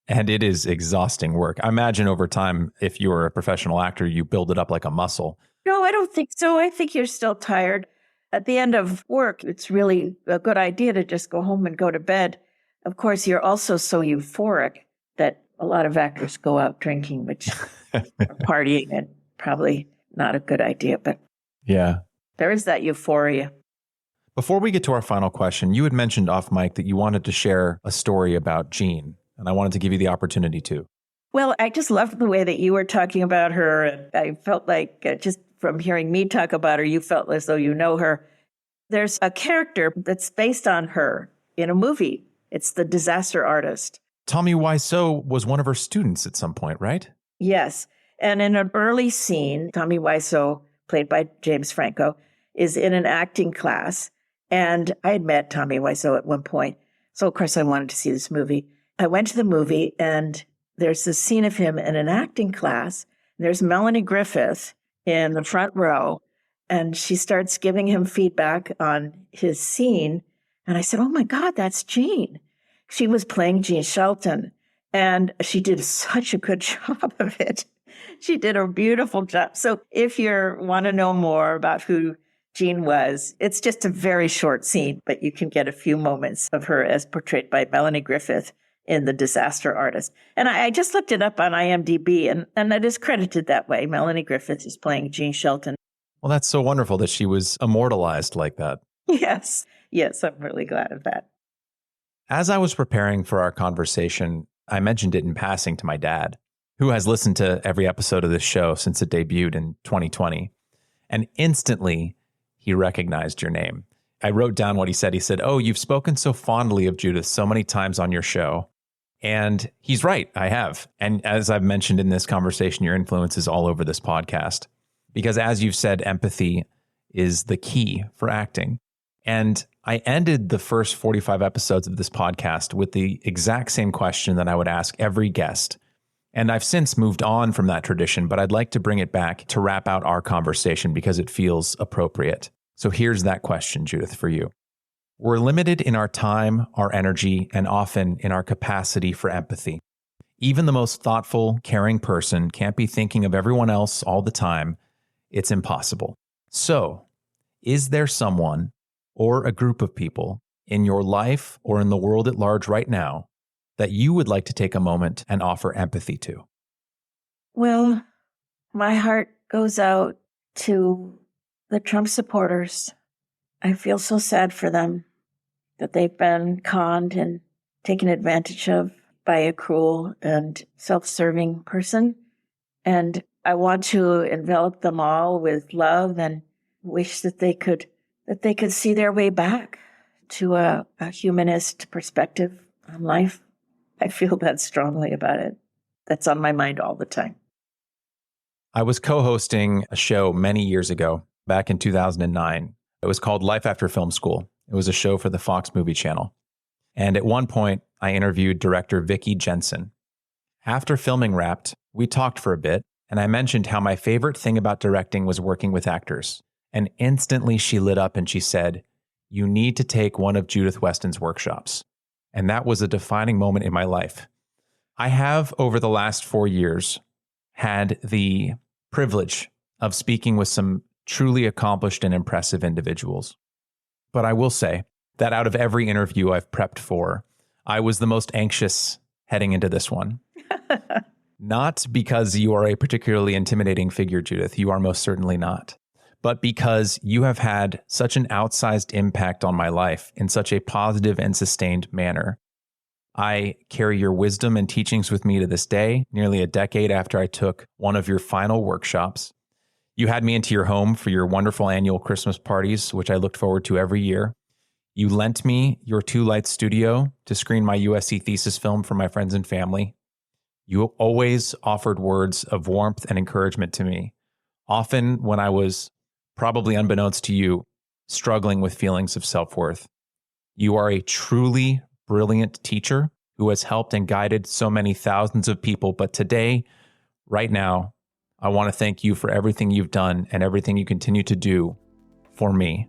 And it is exhausting work. I imagine over time, if you were a professional actor, you build it up like a muscle. No, I don't think so. I think you're still tired. At the end of work, it's really a good idea to just go home and go to bed. Of course, you're also so euphoric that a lot of actors go out drinking, which are partying, and probably not a good idea. But yeah, there is that euphoria. Before we get to our final question, you had mentioned off mic that you wanted to share a story about Jean, and I wanted to give you the opportunity to. Well, I just loved the way that you were talking about her. And I felt like just from hearing me talk about her, you felt as though you know her. There's a character that's based on her in a movie. It's The Disaster Artist. Tommy Wiseau was one of her students at some point, right? Yes. And in an early scene, Tommy Wiseau, played by James Franco, is in an acting class. And I had met Tommy Wiseau at one point. So, of course, I wanted to see this movie. I went to the movie, and there's this scene of him in an acting class. There's Melanie Griffith in the front row, and she starts giving him feedback on his scene. And I said, oh, my God, that's Jean. She was playing Jean Shelton, and she did such a good job of it. She did a beautiful job. So if you want to know more about who Jean was, it's just a very short scene, but you can get a few moments of her as portrayed by Melanie Griffith in The Disaster Artist. And I just looked it up on IMDb, and it is credited that way. Melanie Griffith is playing Jean Shelton. Well, that's so wonderful that she was immortalized like that. Yes, I'm really glad of that. As I was preparing for our conversation, I mentioned it in passing to my dad, who has listened to every episode of this show since it debuted in 2020. And instantly, he recognized your name. I wrote down what he said. He said, oh, you've spoken so fondly of Judith so many times on your show. And he's right, I have. And as I've mentioned in this conversation, your influence is all over this podcast. Because as you've said, empathy is the key for acting. And I ended the first 45 episodes of this podcast with the exact same question that I would ask every guest. And I've since moved on from that tradition, but I'd like to bring it back to wrap out our conversation because it feels appropriate. So here's that question, Judith, for you. We're limited in our time, our energy, and often in our capacity for empathy. Even the most thoughtful, caring person can't be thinking of everyone else all the time. It's impossible. So, Is there someone or a group of people in your life or in the world at large right now that you would like to take a moment and offer empathy to? Well, my heart goes out to the Trump supporters. I feel so sad for them that they've been conned and taken advantage of by a cruel and self-serving person. And I want to envelop them all with love and wish that they could see their way back to a humanist perspective on life. I feel that strongly about it. That's on my mind all the time. I was co-hosting a show many years ago, back in 2009. It was called Life After Film School. It was a show for the Fox Movie Channel. And at one point, I interviewed director Vicki Jensen. After filming wrapped, we talked for a bit, and I mentioned how my favorite thing about directing was working with actors. And instantly she lit up and she said, "You need to take one of Judith Weston's workshops." And that was a defining moment in my life. I have, over the last 4 years, had the privilege of speaking with some truly accomplished and impressive individuals. But I will say that out of every interview I've prepped for, I was the most anxious heading into this one. Not because you are a particularly intimidating figure, Judith. You are most certainly not. But because you have had such an outsized impact on my life in such a positive and sustained manner. I carry your wisdom and teachings with me to this day, nearly a decade after I took one of your final workshops. You had me into your home for your wonderful annual Christmas parties, which I looked forward to every year. You lent me your 2-light studio to screen my USC thesis film for my friends and family. You always offered words of warmth and encouragement to me, often when I was, probably unbeknownst to you, struggling with feelings of self-worth. You are a truly brilliant teacher who has helped and guided so many thousands of people. But today, right now, I want to thank you for everything you've done and everything you continue to do for me.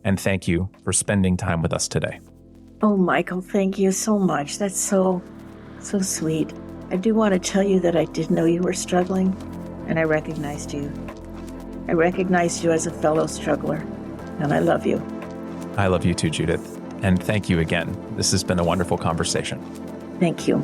And thank you for spending time with us today. Oh, Michael, thank you so much. That's so sweet. I do want to tell you that I did know you were struggling, and I recognized you. I recognized you as a fellow struggler, and I love you. I love you too, Judith. And thank you again. This has been a wonderful conversation. Thank you.